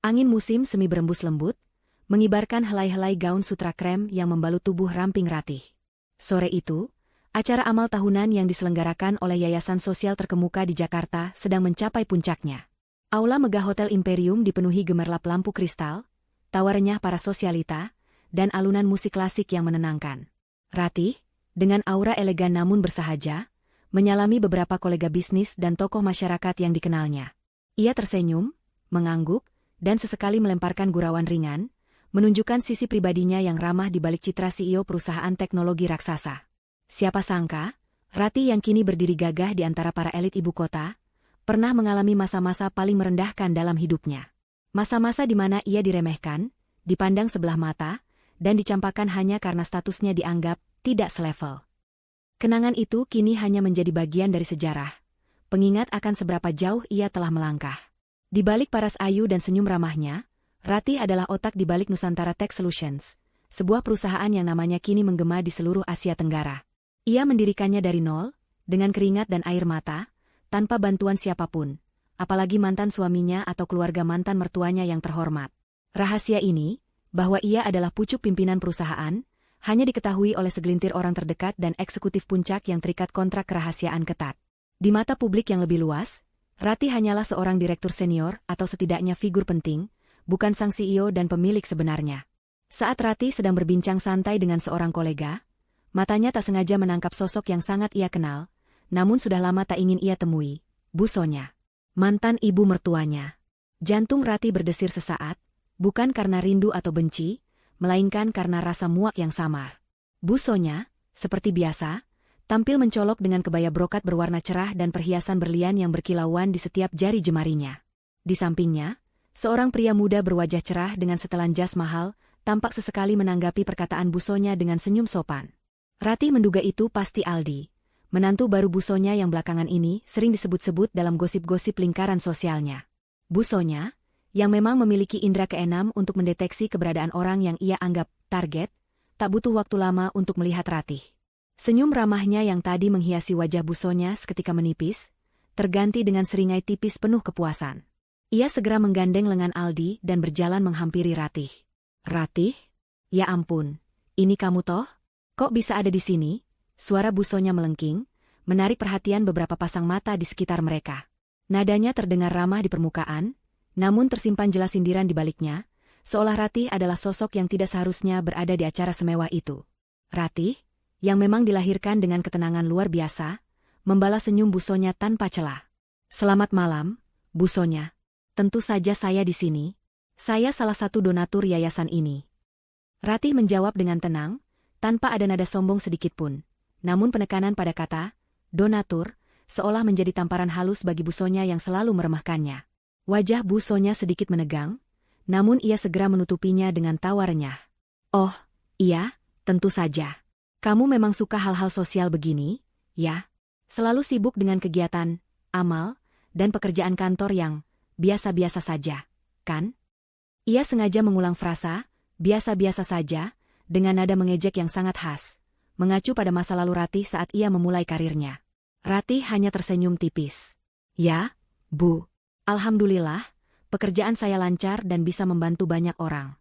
Angin musim semi berembus lembut, mengibarkan helai-helai gaun sutra krem yang membalut tubuh ramping Ratih. Sore itu, acara amal tahunan yang diselenggarakan oleh Yayasan Sosial terkemuka di Jakarta sedang mencapai puncaknya. Aula megah Hotel Imperium dipenuhi gemerlap lampu kristal, tawa renyah para sosialita, dan alunan musik klasik yang menenangkan. Ratih, dengan aura elegan namun bersahaja, menyalami beberapa kolega bisnis dan tokoh masyarakat yang dikenalnya. Ia tersenyum, mengangguk, dan sesekali melemparkan gurauan ringan, menunjukkan sisi pribadinya yang ramah di balik citra CEO perusahaan teknologi raksasa. Siapa sangka, Ratih yang kini berdiri gagah di antara para elit ibu kota, pernah mengalami masa-masa paling merendahkan dalam hidupnya. Masa-masa di mana ia diremehkan, dipandang sebelah mata, dan dicampakkan hanya karena statusnya dianggap tidak selevel. Kenangan itu kini hanya menjadi bagian dari sejarah, pengingat akan seberapa jauh ia telah melangkah. Di balik paras ayu dan senyum ramahnya, Ratih adalah otak di balik Nusantara Tech Solutions, sebuah perusahaan yang namanya kini menggema di seluruh Asia Tenggara. Ia mendirikannya dari nol, dengan keringat dan air mata, tanpa bantuan siapapun, apalagi mantan suaminya atau keluarga mantan mertuanya yang terhormat. Rahasia ini, bahwa ia adalah pucuk pimpinan perusahaan, hanya diketahui oleh segelintir orang terdekat dan eksekutif puncak yang terikat kontrak kerahasiaan ketat. Di mata publik yang lebih luas, Ratih hanyalah seorang direktur senior atau setidaknya figur penting, bukan sang CEO dan pemilik sebenarnya. Saat Ratih sedang berbincang santai dengan seorang kolega, matanya tak sengaja menangkap sosok yang sangat ia kenal, namun sudah lama tak ingin ia temui, Bu Sonya. Mantan ibu mertuanya. Jantung Ratih berdesir sesaat, bukan karena rindu atau benci, melainkan karena rasa muak yang samar. Bu Sonya, seperti biasa, tampil mencolok dengan kebaya brokat berwarna cerah dan perhiasan berlian yang berkilauan di setiap jari jemarinya. Di sampingnya, seorang pria muda berwajah cerah dengan setelan jas mahal, tampak sesekali menanggapi perkataan Bu Sonya dengan senyum sopan. Ratih menduga itu pasti Aldi, menantu baru Bu Sonya yang belakangan ini sering disebut-sebut dalam gosip-gosip lingkaran sosialnya. Bu Sonya, yang memang memiliki indera keenam untuk mendeteksi keberadaan orang yang ia anggap target, tak butuh waktu lama untuk melihat Ratih. Senyum ramahnya yang tadi menghiasi wajah Bu Sonya seketika menipis, terganti dengan seringai tipis penuh kepuasan. Ia segera menggandeng lengan Aldi dan berjalan menghampiri Ratih. Ratih? Ya ampun, ini kamu toh? Kok bisa ada di sini? Suara Bu Sonya melengking, menarik perhatian beberapa pasang mata di sekitar mereka. Nadanya terdengar ramah di permukaan, namun tersimpan jelas sindiran di baliknya, seolah Ratih adalah sosok yang tidak seharusnya berada di acara semewah itu. Ratih, yang memang dilahirkan dengan ketenangan luar biasa, membalas senyum Bu Sonya tanpa celah. Selamat malam, Bu Sonya. Tentu saja saya di sini. Saya salah satu donatur yayasan ini. Ratih menjawab dengan tenang, tanpa ada nada sombong sedikitpun. Namun penekanan pada kata donatur seolah menjadi tamparan halus bagi Bu Sonya yang selalu meremehkannya. Wajah Bu Sonya sedikit menegang, namun ia segera menutupinya dengan tawa renyah. Oh, iya, tentu saja. Kamu memang suka hal-hal sosial begini, ya? Selalu sibuk dengan kegiatan, amal, dan pekerjaan kantor yang biasa-biasa saja, kan? Ia sengaja mengulang frasa, biasa-biasa saja, dengan nada mengejek yang sangat khas, mengacu pada masa lalu Ratih saat ia memulai karirnya. Ratih hanya tersenyum tipis. Ya, Bu. Alhamdulillah, pekerjaan saya lancar dan bisa membantu banyak orang.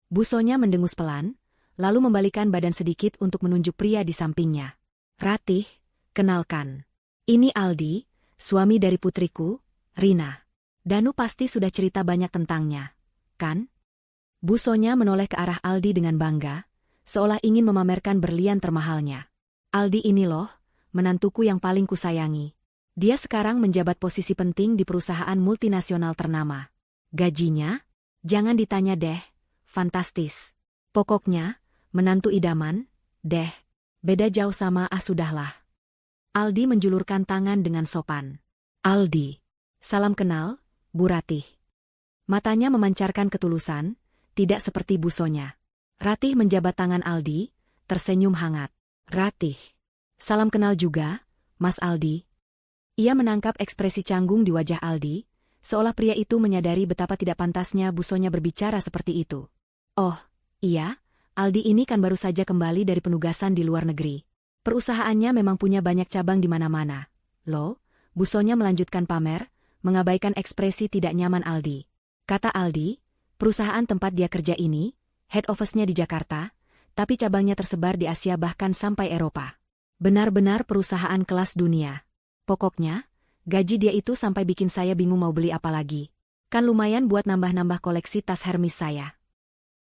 Bu Sonya mendengus pelan, lalu membalikan badan sedikit untuk menunjuk pria di sampingnya. Ratih, kenalkan. Ini Aldi, suami dari putriku, Rina. Danu pasti sudah cerita banyak tentangnya, kan? Bu Sonya menoleh ke arah Aldi dengan bangga, seolah ingin memamerkan berlian termahalnya. Aldi ini loh, menantuku yang paling kusayangi. Dia sekarang menjabat posisi penting di perusahaan multinasional ternama. Gajinya? Jangan ditanya deh, fantastis. Pokoknya, menantu idaman, deh. Beda jauh sama sudahlah. Aldi menjulurkan tangan dengan sopan. Aldi. Salam kenal, Bu Ratih. Matanya memancarkan ketulusan, tidak seperti Bu Sonya. Ratih menjabat tangan Aldi, tersenyum hangat. Ratih. Salam kenal juga, Mas Aldi. Ia menangkap ekspresi canggung di wajah Aldi, seolah pria itu menyadari betapa tidak pantasnya Bu Sonya berbicara seperti itu. Oh, iya, Aldi ini kan baru saja kembali dari penugasan di luar negeri. Perusahaannya memang punya banyak cabang di mana-mana. Loh, Bu Sonya melanjutkan pamer, mengabaikan ekspresi tidak nyaman Aldi. Kata Aldi, perusahaan tempat dia kerja ini, head office-nya di Jakarta, tapi cabangnya tersebar di Asia bahkan sampai Eropa. Benar-benar perusahaan kelas dunia. Pokoknya, gaji dia itu sampai bikin saya bingung mau beli apa lagi. Kan lumayan buat nambah-nambah koleksi tas Hermes saya.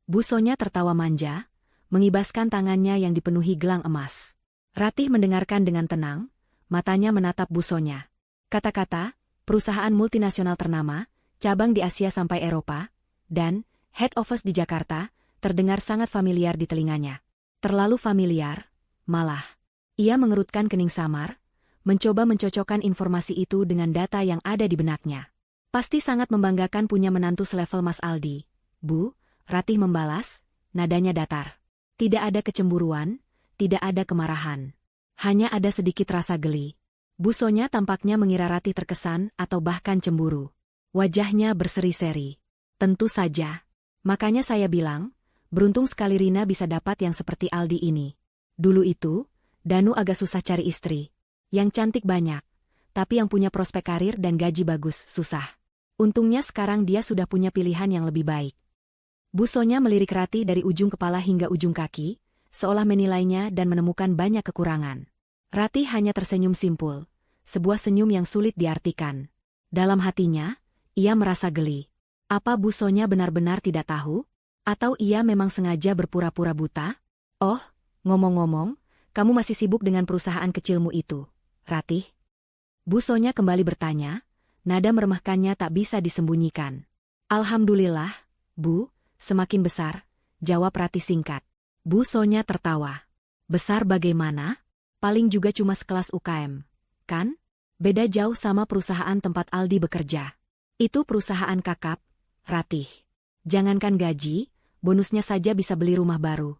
Bu Sonya tertawa manja, mengibaskan tangannya yang dipenuhi gelang emas. Ratih mendengarkan dengan tenang, matanya menatap Bu Sonya. Kata-kata, perusahaan multinasional ternama, cabang di Asia sampai Eropa, dan head office di Jakarta, terdengar sangat familiar di telinganya. Terlalu familiar, malah. Ia mengerutkan kening samar, mencoba mencocokkan informasi itu dengan data yang ada di benaknya. Pasti sangat membanggakan punya menantu selevel Mas Aldi, Bu, Ratih membalas, nadanya datar. Tidak ada kecemburuan, tidak ada kemarahan. Hanya ada sedikit rasa geli. Bu Sonya tampaknya mengira Ratih terkesan atau bahkan cemburu. Wajahnya berseri-seri. Tentu saja. Makanya saya bilang, beruntung sekali Rina bisa dapat yang seperti Aldi ini. Dulu itu, Danu agak susah cari istri. Yang cantik banyak, tapi yang punya prospek karir dan gaji bagus susah. Untungnya sekarang dia sudah punya pilihan yang lebih baik. Bu Sonya melirik Ratih dari ujung kepala hingga ujung kaki, seolah menilainya dan menemukan banyak kekurangan. Ratih hanya tersenyum simpul, sebuah senyum yang sulit diartikan. Dalam hatinya, ia merasa geli. Apa Bu Sonya benar-benar tidak tahu? Atau ia memang sengaja berpura-pura buta? Oh, ngomong-ngomong, kamu masih sibuk dengan perusahaan kecilmu itu, Ratih? Bu Sonya kembali bertanya, nada meremehkannya tak bisa disembunyikan. Alhamdulillah, Bu, semakin besar, jawab Ratih singkat. Bu Sonya tertawa. Besar bagaimana? Paling juga cuma sekelas UKM, kan? Beda jauh sama perusahaan tempat Aldi bekerja. Itu perusahaan kakap, Ratih. Jangankan gaji, bonusnya saja bisa beli rumah baru.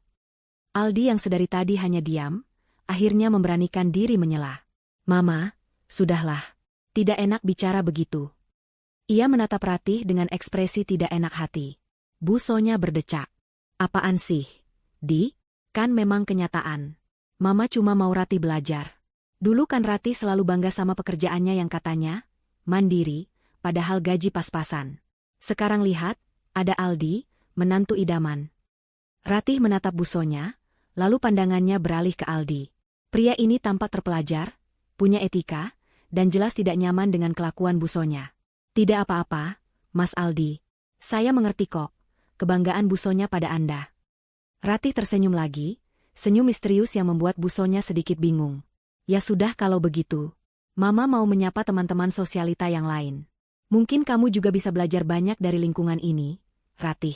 Aldi yang sedari tadi hanya diam, akhirnya memberanikan diri menyela. Mama, sudahlah. Tidak enak bicara begitu. Ia menatap Ratih dengan ekspresi tidak enak hati. Bu Sonya berdecak. Apaan sih? Di? Kan memang kenyataan. Mama cuma mau Ratih belajar. Dulu kan Ratih selalu bangga sama pekerjaannya yang katanya mandiri, padahal gaji pas-pasan. Sekarang lihat, ada Aldi, menantu idaman. Ratih menatap Bu Sonya, lalu pandangannya beralih ke Aldi. Pria ini tampak terpelajar, punya etika, dan jelas tidak nyaman dengan kelakuan Bu Sonya. Tidak apa-apa, Mas Aldi. Saya mengerti kok, kebanggaan Bu Sonya pada Anda. Ratih tersenyum lagi, senyum misterius yang membuat Bu Sonya sedikit bingung. Ya sudah kalau begitu. Mama mau menyapa teman-teman sosialita yang lain. Mungkin kamu juga bisa belajar banyak dari lingkungan ini, Ratih.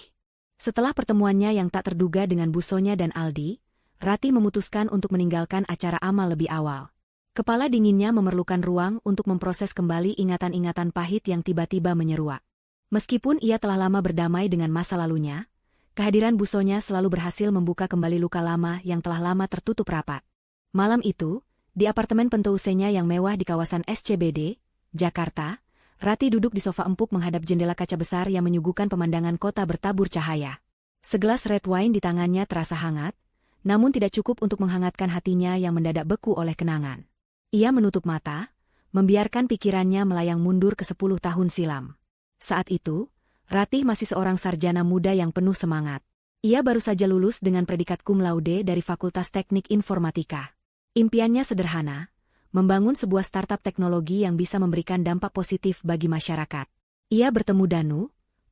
Setelah pertemuannya yang tak terduga dengan Bu Sonya dan Aldi, Ratih memutuskan untuk meninggalkan acara amal lebih awal. Kepala dinginnya memerlukan ruang untuk memproses kembali ingatan-ingatan pahit yang tiba-tiba menyeruak. Meskipun ia telah lama berdamai dengan masa lalunya, kehadiran Bu Sonya selalu berhasil membuka kembali luka lama yang telah lama tertutup rapat. Malam itu, di apartemen pentousenya yang mewah di kawasan SCBD, Jakarta, Ratih duduk di sofa empuk menghadap jendela kaca besar yang menyuguhkan pemandangan kota bertabur cahaya. Segelas red wine di tangannya terasa hangat, namun tidak cukup untuk menghangatkan hatinya yang mendadak beku oleh kenangan. Ia menutup mata, membiarkan pikirannya melayang mundur ke 10 tahun silam. Saat itu, Ratih masih seorang sarjana muda yang penuh semangat. Ia baru saja lulus dengan predikat cum laude dari Fakultas Teknik Informatika. Impiannya sederhana, membangun sebuah startup teknologi yang bisa memberikan dampak positif bagi masyarakat. Ia bertemu Danu,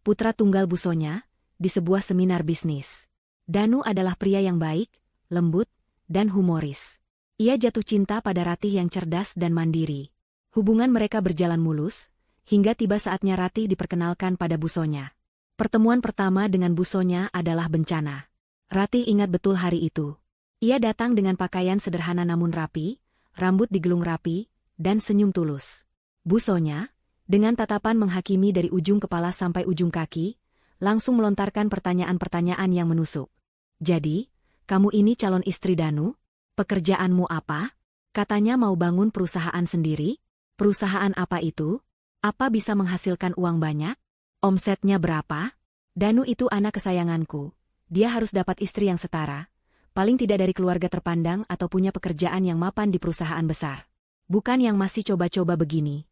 putra tunggal Bu Sonya, di sebuah seminar bisnis. Danu adalah pria yang baik, lembut, dan humoris. Ia jatuh cinta pada Ratih yang cerdas dan mandiri. Hubungan mereka berjalan mulus, hingga tiba saatnya Ratih diperkenalkan pada Bu Sonya. Pertemuan pertama dengan Bu Sonya adalah bencana. Ratih ingat betul hari itu. Ia datang dengan pakaian sederhana namun rapi, rambut digelung rapi, dan senyum tulus. Bu Sonya, dengan tatapan menghakimi dari ujung kepala sampai ujung kaki, langsung melontarkan pertanyaan-pertanyaan yang menusuk. Jadi, kamu ini calon istri Danu? Pekerjaanmu apa? Katanya mau bangun perusahaan sendiri? Perusahaan apa itu? Apa bisa menghasilkan uang banyak? Omsetnya berapa? Danu itu anak kesayanganku. Dia harus dapat istri yang setara, paling tidak dari keluarga terpandang atau punya pekerjaan yang mapan di perusahaan besar. Bukan yang masih coba-coba begini.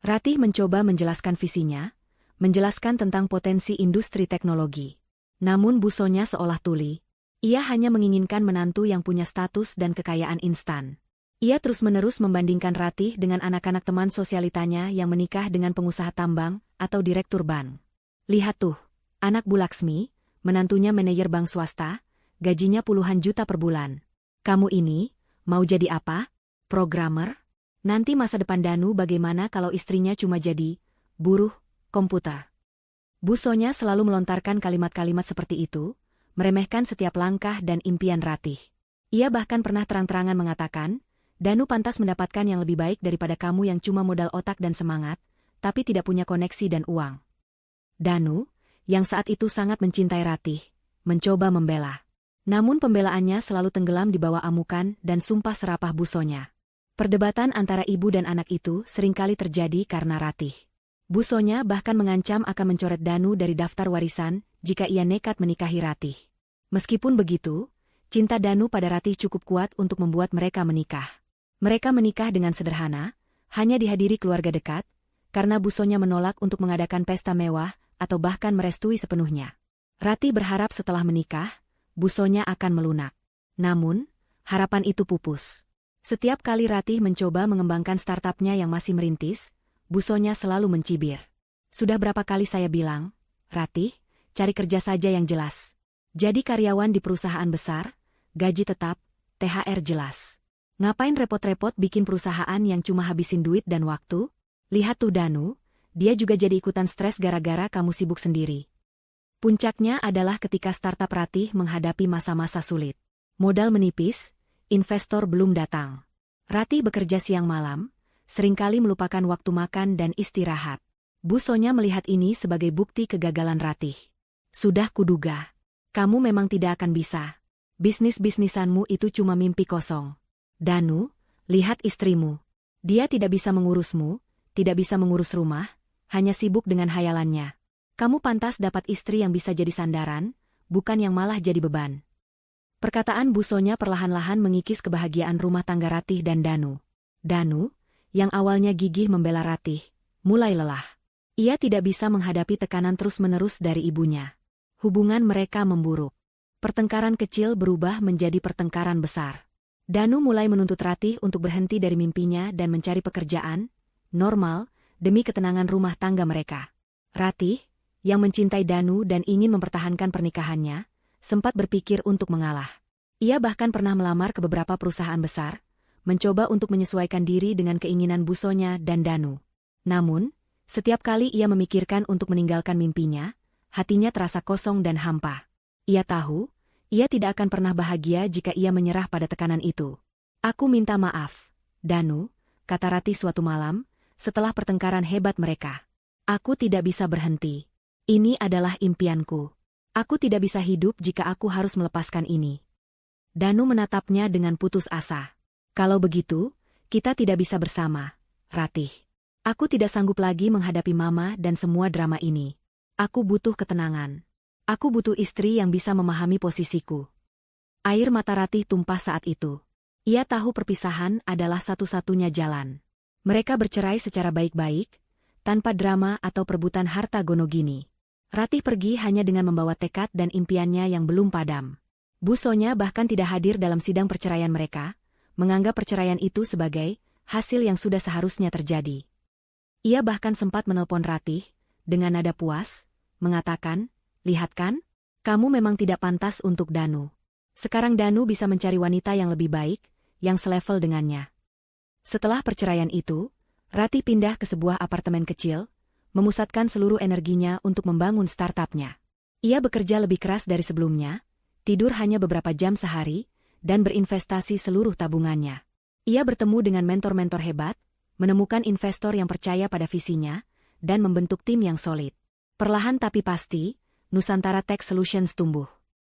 Ratih mencoba menjelaskan visinya, menjelaskan tentang potensi industri teknologi. Namun Bu Sonya seolah tuli. Ia hanya menginginkan menantu yang punya status dan kekayaan instan. Ia terus-menerus membandingkan Ratih dengan anak-anak teman sosialitanya yang menikah dengan pengusaha tambang atau direktur bank. Lihat tuh, anak Bu Laksmi, menantunya manajer bank swasta, gajinya puluhan juta per bulan. Kamu ini, mau jadi apa? Programmer? Nanti masa depan Danu bagaimana kalau istrinya cuma jadi buruh komputer? Bu Sonya selalu melontarkan kalimat-kalimat seperti itu, meremehkan setiap langkah dan impian Ratih. Ia bahkan pernah terang-terangan mengatakan, Danu pantas mendapatkan yang lebih baik daripada kamu yang cuma modal otak dan semangat, tapi tidak punya koneksi dan uang. Danu, yang saat itu sangat mencintai Ratih, mencoba membela. Namun pembelaannya selalu tenggelam di bawah amukan dan sumpah serapah Bu Sonya. Perdebatan antara ibu dan anak itu seringkali terjadi karena Ratih. Bu Sonya bahkan mengancam akan mencoret Danu dari daftar warisan jika ia nekat menikahi Ratih. Meskipun begitu, cinta Danu pada Ratih cukup kuat untuk membuat mereka menikah. Mereka menikah dengan sederhana, hanya dihadiri keluarga dekat, karena Bu Sonya menolak untuk mengadakan pesta mewah atau bahkan merestui sepenuhnya. Ratih berharap setelah menikah, Bu Sonya akan melunak. Namun, harapan itu pupus. Setiap kali Ratih mencoba mengembangkan startupnya yang masih merintis, Bu Sonya selalu mencibir. Sudah berapa kali saya bilang, Ratih, cari kerja saja yang jelas. Jadi karyawan di perusahaan besar, gaji tetap, THR jelas. Ngapain repot-repot bikin perusahaan yang cuma habisin duit dan waktu? Lihat tuh Danu, dia juga jadi ikutan stres gara-gara kamu sibuk sendiri. Puncaknya adalah ketika startup Ratih menghadapi masa-masa sulit. Modal menipis, investor belum datang. Ratih bekerja siang malam, seringkali melupakan waktu makan dan istirahat. Bu Sonya melihat ini sebagai bukti kegagalan Ratih. Sudah kuduga. Kamu memang tidak akan bisa. Bisnis-bisnisanmu itu cuma mimpi kosong. Danu, lihat istrimu. Dia tidak bisa mengurusmu, tidak bisa mengurus rumah, hanya sibuk dengan hayalannya. Kamu pantas dapat istri yang bisa jadi sandaran, bukan yang malah jadi beban. Perkataan Bu Sonya perlahan-lahan mengikis kebahagiaan rumah tangga Ratih dan Danu. Danu, yang awalnya gigih membela Ratih, mulai lelah. Ia tidak bisa menghadapi tekanan terus-menerus dari ibunya. Hubungan mereka memburuk. Pertengkaran kecil berubah menjadi pertengkaran besar. Danu mulai menuntut Ratih untuk berhenti dari mimpinya dan mencari pekerjaan normal demi ketenangan rumah tangga mereka. Ratih, yang mencintai Danu dan ingin mempertahankan pernikahannya, sempat berpikir untuk mengalah. Ia bahkan pernah melamar ke beberapa perusahaan besar, mencoba untuk menyesuaikan diri dengan keinginan Bu Sonya dan Danu. Namun, setiap kali ia memikirkan untuk meninggalkan mimpinya, hatinya terasa kosong dan hampa. Ia tahu, ia tidak akan pernah bahagia jika ia menyerah pada tekanan itu. Aku minta maaf, Danu, kata Ratih suatu malam, setelah pertengkaran hebat mereka. Aku tidak bisa berhenti. Ini adalah impianku. Aku tidak bisa hidup jika aku harus melepaskan ini. Danu menatapnya dengan putus asa. Kalau begitu, kita tidak bisa bersama, Ratih. Aku tidak sanggup lagi menghadapi mama dan semua drama ini. Aku butuh ketenangan. Aku butuh istri yang bisa memahami posisiku. Air mata Ratih tumpah saat itu. Ia tahu perpisahan adalah satu-satunya jalan. Mereka bercerai secara baik-baik, tanpa drama atau perebutan harta gono gini. Ratih pergi hanya dengan membawa tekad dan impiannya yang belum padam. Bu Sonya bahkan tidak hadir dalam sidang perceraian mereka, menganggap perceraian itu sebagai hasil yang sudah seharusnya terjadi. Ia bahkan sempat menelpon Ratih, dengan nada puas, mengatakan, "Lihat kan, kamu memang tidak pantas untuk Danu. Sekarang Danu bisa mencari wanita yang lebih baik, yang selevel dengannya." Setelah perceraian itu, Ratih pindah ke sebuah apartemen kecil, memusatkan seluruh energinya untuk membangun startupnya. Ia bekerja lebih keras dari sebelumnya, tidur hanya beberapa jam sehari, dan berinvestasi seluruh tabungannya. Ia bertemu dengan mentor-mentor hebat, menemukan investor yang percaya pada visinya, dan membentuk tim yang solid. Perlahan tapi pasti, Nusantara Tech Solutions tumbuh.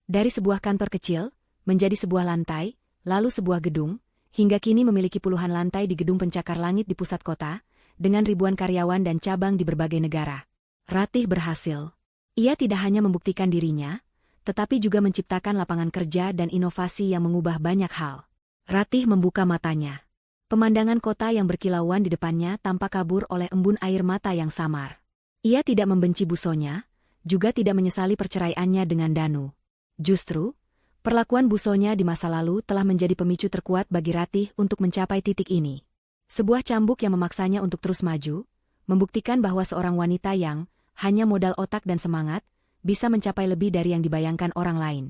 Dari sebuah kantor kecil, menjadi sebuah lantai, lalu sebuah gedung, hingga kini memiliki puluhan lantai di gedung pencakar langit di pusat kota, dengan ribuan karyawan dan cabang di berbagai negara. Ratih berhasil. Ia tidak hanya membuktikan dirinya, tetapi juga menciptakan lapangan kerja dan inovasi yang mengubah banyak hal. Ratih membuka matanya. Pemandangan kota yang berkilauan di depannya tampak kabur oleh embun air mata yang samar. Ia tidak membenci Bu Sonya, juga tidak menyesali perceraiannya dengan Danu. Justru, perlakuan Bu Sonya di masa lalu telah menjadi pemicu terkuat bagi Ratih untuk mencapai titik ini. Sebuah cambuk yang memaksanya untuk terus maju, membuktikan bahwa seorang wanita yang hanya modal otak dan semangat, bisa mencapai lebih dari yang dibayangkan orang lain.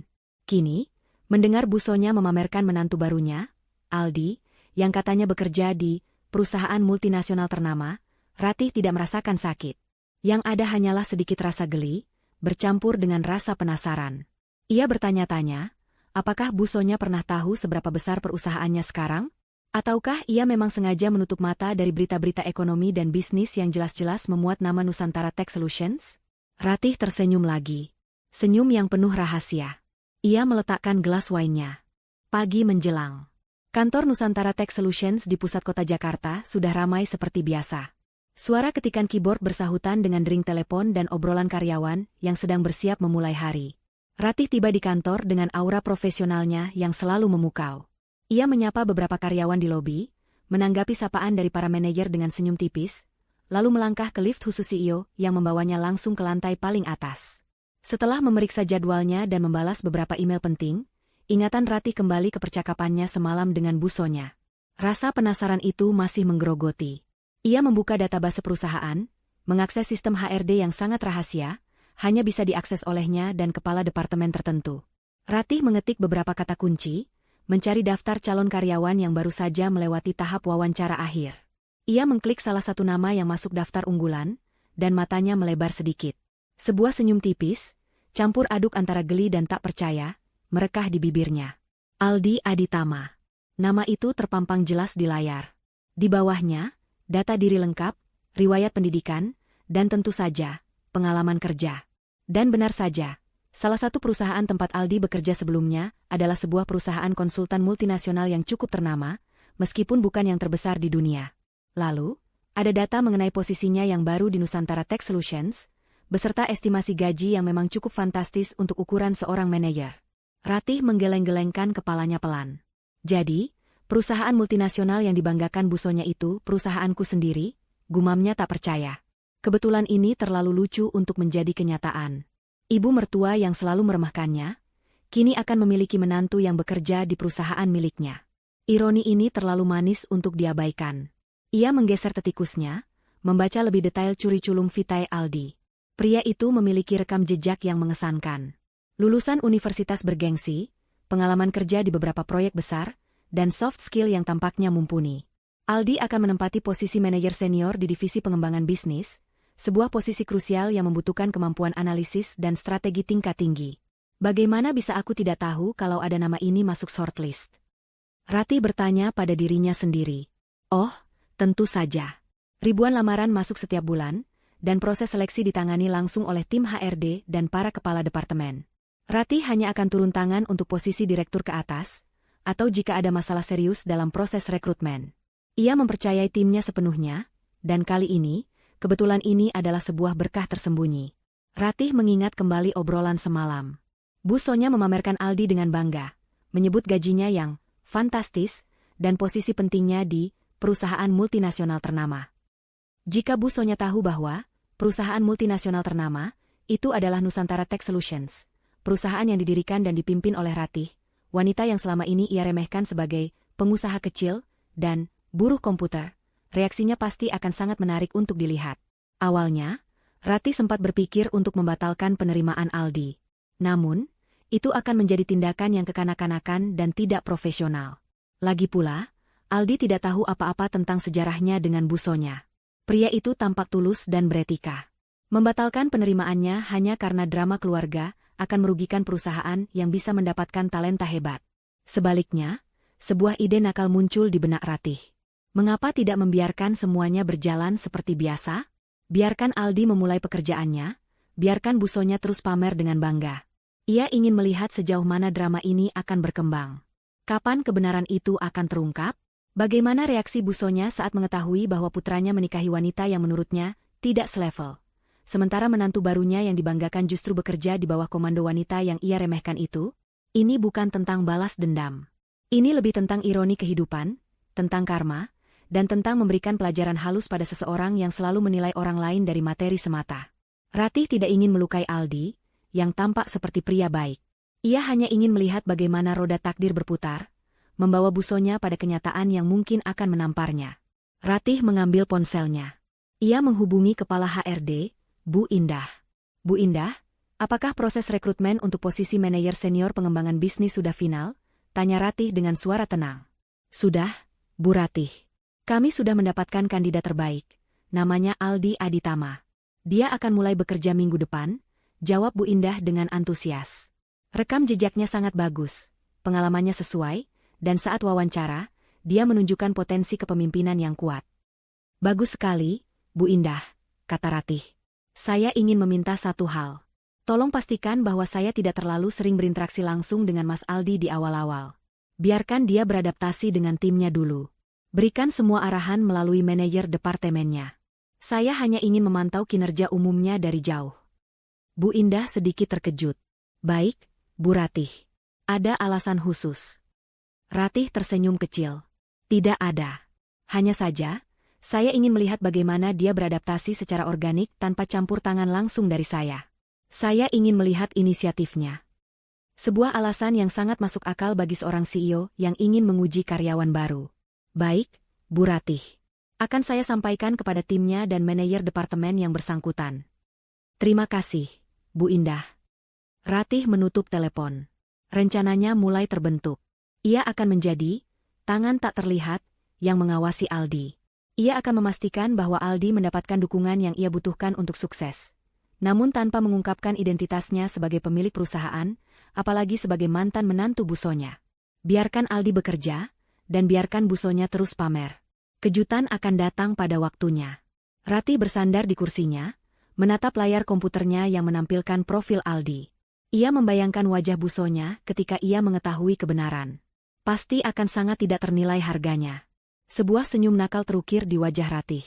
Kini, mendengar Bu Sonya memamerkan menantu barunya, Aldi, yang katanya bekerja di perusahaan multinasional ternama, Ratih tidak merasakan sakit. Yang ada hanyalah sedikit rasa geli, bercampur dengan rasa penasaran. Ia bertanya-tanya, apakah Bu Sonya pernah tahu seberapa besar perusahaannya sekarang? Ataukah ia memang sengaja menutup mata dari berita-berita ekonomi dan bisnis yang jelas-jelas memuat nama Nusantara Tech Solutions? Ratih tersenyum lagi. Senyum yang penuh rahasia. Ia meletakkan gelas wine-nya. Pagi menjelang. Kantor Nusantara Tech Solutions di pusat kota Jakarta sudah ramai seperti biasa. Suara ketikan keyboard bersahutan dengan dering telepon dan obrolan karyawan yang sedang bersiap memulai hari. Ratih tiba di kantor dengan aura profesionalnya yang selalu memukau. Ia menyapa beberapa karyawan di lobi, menanggapi sapaan dari para manajer dengan senyum tipis, lalu melangkah ke lift khusus CEO yang membawanya langsung ke lantai paling atas. Setelah memeriksa jadwalnya dan membalas beberapa email penting, ingatan Ratih kembali ke percakapannya semalam dengan Bu Sonya. Rasa penasaran itu masih menggerogoti. Ia membuka database perusahaan, mengakses sistem HRD yang sangat rahasia, hanya bisa diakses olehnya dan kepala departemen tertentu. Ratih mengetik beberapa kata kunci, mencari daftar calon karyawan yang baru saja melewati tahap wawancara akhir. Ia mengklik salah satu nama yang masuk daftar unggulan, dan matanya melebar sedikit. Sebuah senyum tipis, campur aduk antara geli dan tak percaya, merekah di bibirnya. Aldi Aditama. Nama itu terpampang jelas di layar. Di bawahnya, data diri lengkap, riwayat pendidikan, dan tentu saja, pengalaman kerja. Dan benar saja, salah satu perusahaan tempat Aldi bekerja sebelumnya adalah sebuah perusahaan konsultan multinasional yang cukup ternama, meskipun bukan yang terbesar di dunia. Lalu, ada data mengenai posisinya yang baru di Nusantara Tech Solutions, beserta estimasi gaji yang memang cukup fantastis untuk ukuran seorang manajer. Ratih menggeleng-gelengkan kepalanya pelan. Jadi, perusahaan multinasional yang dibanggakan Bu Sonya itu perusahaanku sendiri, gumamnya tak percaya. Kebetulan ini terlalu lucu untuk menjadi kenyataan. Ibu mertua yang selalu meremehkannya, kini akan memiliki menantu yang bekerja di perusahaan miliknya. Ironi ini terlalu manis untuk diabaikan. Ia menggeser tetikusnya, membaca lebih detail curi-culung vitae Aldi. Pria itu memiliki rekam jejak yang mengesankan. Lulusan universitas bergengsi, pengalaman kerja di beberapa proyek besar, dan soft skill yang tampaknya mumpuni. Aldi akan menempati posisi manajer senior di divisi pengembangan bisnis, sebuah posisi krusial yang membutuhkan kemampuan analisis dan strategi tingkat tinggi. Bagaimana bisa aku tidak tahu kalau ada nama ini masuk shortlist? Ratih bertanya pada dirinya sendiri. Oh, tentu saja. Ribuan lamaran masuk setiap bulan, dan proses seleksi ditangani langsung oleh tim HRD dan para kepala departemen. Ratih hanya akan turun tangan untuk posisi direktur ke atas, atau jika ada masalah serius dalam proses rekrutmen. Ia mempercayai timnya sepenuhnya, dan kali ini, kebetulan ini adalah sebuah berkah tersembunyi. Ratih mengingat kembali obrolan semalam. Bu Sonya memamerkan Aldi dengan bangga, menyebut gajinya yang fantastis, dan posisi pentingnya di perusahaan multinasional ternama. Jika Bu Sonya tahu bahwa perusahaan multinasional ternama itu adalah Nusantara Tech Solutions, perusahaan yang didirikan dan dipimpin oleh Ratih, wanita yang selama ini ia remehkan sebagai pengusaha kecil dan buruh komputer, reaksinya pasti akan sangat menarik untuk dilihat. Awalnya, Ratih sempat berpikir untuk membatalkan penerimaan Aldi. Namun, itu akan menjadi tindakan yang kekanak-kanakan dan tidak profesional. Lagi pula, Aldi tidak tahu apa-apa tentang sejarahnya dengan Bu Sonya. Pria itu tampak tulus dan beretika. Membatalkan penerimaannya hanya karena drama keluarga akan merugikan perusahaan yang bisa mendapatkan talenta hebat. Sebaliknya, sebuah ide nakal muncul di benak Ratih. Mengapa tidak membiarkan semuanya berjalan seperti biasa? Biarkan Aldi memulai pekerjaannya, biarkan Bu Sonya terus pamer dengan bangga. Ia ingin melihat sejauh mana drama ini akan berkembang. Kapan kebenaran itu akan terungkap? Bagaimana reaksi Bu Sonya saat mengetahui bahwa putranya menikahi wanita yang menurutnya tidak selevel? Sementara menantu barunya yang dibanggakan justru bekerja di bawah komando wanita yang ia remehkan itu? Ini bukan tentang balas dendam. Ini lebih tentang ironi kehidupan, tentang karma, dan tentang memberikan pelajaran halus pada seseorang yang selalu menilai orang lain dari materi semata. Ratih tidak ingin melukai Aldi, yang tampak seperti pria baik. Ia hanya ingin melihat bagaimana roda takdir berputar, membawa busonya pada kenyataan yang mungkin akan menamparnya. Ratih mengambil ponselnya. Ia menghubungi kepala HRD, Bu Indah. Bu Indah, apakah proses rekrutmen untuk posisi manajer senior pengembangan bisnis sudah final? Tanya Ratih dengan suara tenang. Sudah, Bu Ratih. Kami sudah mendapatkan kandidat terbaik. Namanya Aldi Aditama. Dia akan mulai bekerja minggu depan, jawab Bu Indah dengan antusias. Rekam jejaknya sangat bagus, pengalamannya sesuai, dan saat wawancara, dia menunjukkan potensi kepemimpinan yang kuat. Bagus sekali, Bu Indah, kata Ratih. Saya ingin meminta satu hal. Tolong pastikan bahwa saya tidak terlalu sering berinteraksi langsung dengan Mas Aldi di awal-awal. Biarkan dia beradaptasi dengan timnya dulu. Berikan semua arahan melalui manajer departemennya. Saya hanya ingin memantau kinerja umumnya dari jauh. Bu Indah sedikit terkejut. Baik, Bu Ratih. Ada alasan khusus? Ratih tersenyum kecil. Tidak ada. Hanya saja, saya ingin melihat bagaimana dia beradaptasi secara organik tanpa campur tangan langsung dari saya. Saya ingin melihat inisiatifnya. Sebuah alasan yang sangat masuk akal bagi seorang CEO yang ingin menguji karyawan baru. Baik, Bu Ratih. Akan saya sampaikan kepada timnya dan manajer departemen yang bersangkutan. Terima kasih, Bu Indah. Ratih menutup telepon. Rencananya mulai terbentuk. Ia akan menjadi tangan tak terlihat yang mengawasi Aldi. Ia akan memastikan bahwa Aldi mendapatkan dukungan yang ia butuhkan untuk sukses. Namun tanpa mengungkapkan identitasnya sebagai pemilik perusahaan, apalagi sebagai mantan menantu busonya. Biarkan Aldi bekerja, dan biarkan busonya terus pamer. Kejutan akan datang pada waktunya. Ratih bersandar di kursinya, menatap layar komputernya yang menampilkan profil Aldi. Ia membayangkan wajah busonya ketika ia mengetahui kebenaran. Pasti akan sangat tidak ternilai harganya. Sebuah senyum nakal terukir di wajah Ratih.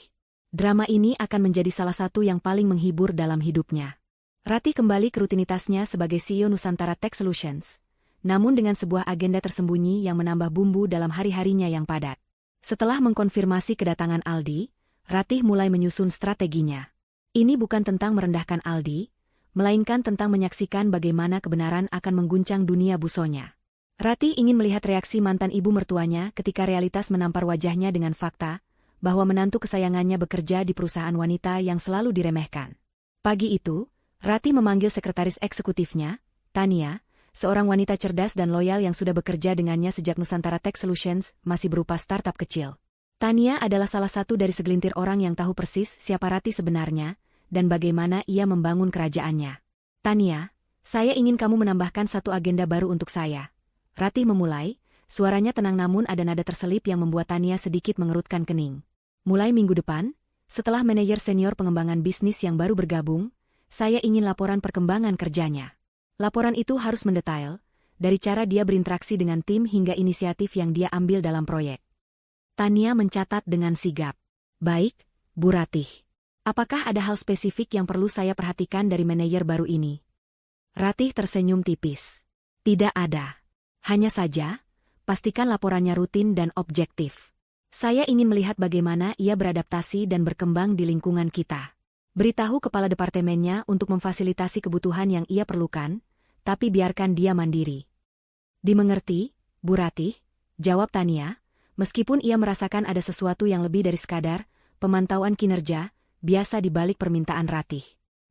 Drama ini akan menjadi salah satu yang paling menghibur dalam hidupnya. Ratih kembali ke rutinitasnya sebagai CEO Nusantara Tech Solutions, namun dengan sebuah agenda tersembunyi yang menambah bumbu dalam hari-harinya yang padat. Setelah mengkonfirmasi kedatangan Aldi, Ratih mulai menyusun strateginya. Ini bukan tentang merendahkan Aldi, melainkan tentang menyaksikan bagaimana kebenaran akan mengguncang dunia busonya. Ratih ingin melihat reaksi mantan ibu mertuanya ketika realitas menampar wajahnya dengan fakta bahwa menantu kesayangannya bekerja di perusahaan wanita yang selalu diremehkan. Pagi itu, Ratih memanggil sekretaris eksekutifnya, Tania, seorang wanita cerdas dan loyal yang sudah bekerja dengannya sejak Nusantara Tech Solutions masih berupa startup kecil. Tania adalah salah satu dari segelintir orang yang tahu persis siapa Ratih sebenarnya, dan bagaimana ia membangun kerajaannya. Tania, saya ingin kamu menambahkan satu agenda baru untuk saya. Ratih memulai, suaranya tenang namun ada nada terselip yang membuat Tania sedikit mengerutkan kening. Mulai minggu depan, setelah manajer senior pengembangan bisnis yang baru bergabung, saya ingin laporan perkembangan kerjanya. Laporan itu harus mendetail, dari cara dia berinteraksi dengan tim hingga inisiatif yang dia ambil dalam proyek. Tania mencatat dengan sigap. Baik, Bu Ratih. Apakah ada hal spesifik yang perlu saya perhatikan dari manajer baru ini? Ratih tersenyum tipis. Tidak ada. Hanya saja, pastikan laporannya rutin dan objektif. Saya ingin melihat bagaimana ia beradaptasi dan berkembang di lingkungan kita. Beritahu kepala departemennya untuk memfasilitasi kebutuhan yang ia perlukan, tapi biarkan dia mandiri. Dimengerti, Bu Ratih, jawab Tania, meskipun ia merasakan ada sesuatu yang lebih dari sekadar pemantauan kinerja, biasa di balik permintaan Ratih.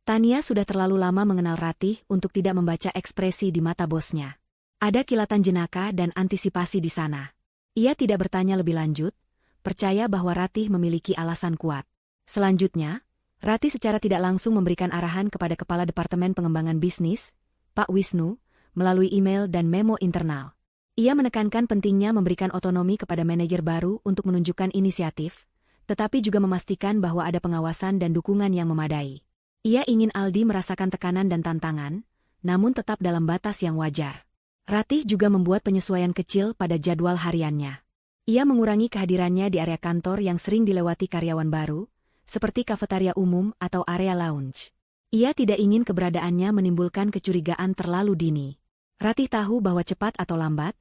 Tania sudah terlalu lama mengenal Ratih untuk tidak membaca ekspresi di mata bosnya. Ada kilatan jenaka dan antisipasi di sana. Ia tidak bertanya lebih lanjut, percaya bahwa Ratih memiliki alasan kuat. Selanjutnya, Ratih secara tidak langsung memberikan arahan kepada Kepala Departemen Pengembangan Bisnis, Pak Wisnu, melalui email dan memo internal. Ia menekankan pentingnya memberikan otonomi kepada manajer baru untuk menunjukkan inisiatif, tetapi juga memastikan bahwa ada pengawasan dan dukungan yang memadai. Ia ingin Aldi merasakan tekanan dan tantangan, namun tetap dalam batas yang wajar. Ratih juga membuat penyesuaian kecil pada jadwal hariannya. Ia mengurangi kehadirannya di area kantor yang sering dilewati karyawan baru, seperti kafetaria umum atau area lounge. Ia tidak ingin keberadaannya menimbulkan kecurigaan terlalu dini. Ratih tahu bahwa cepat atau lambat,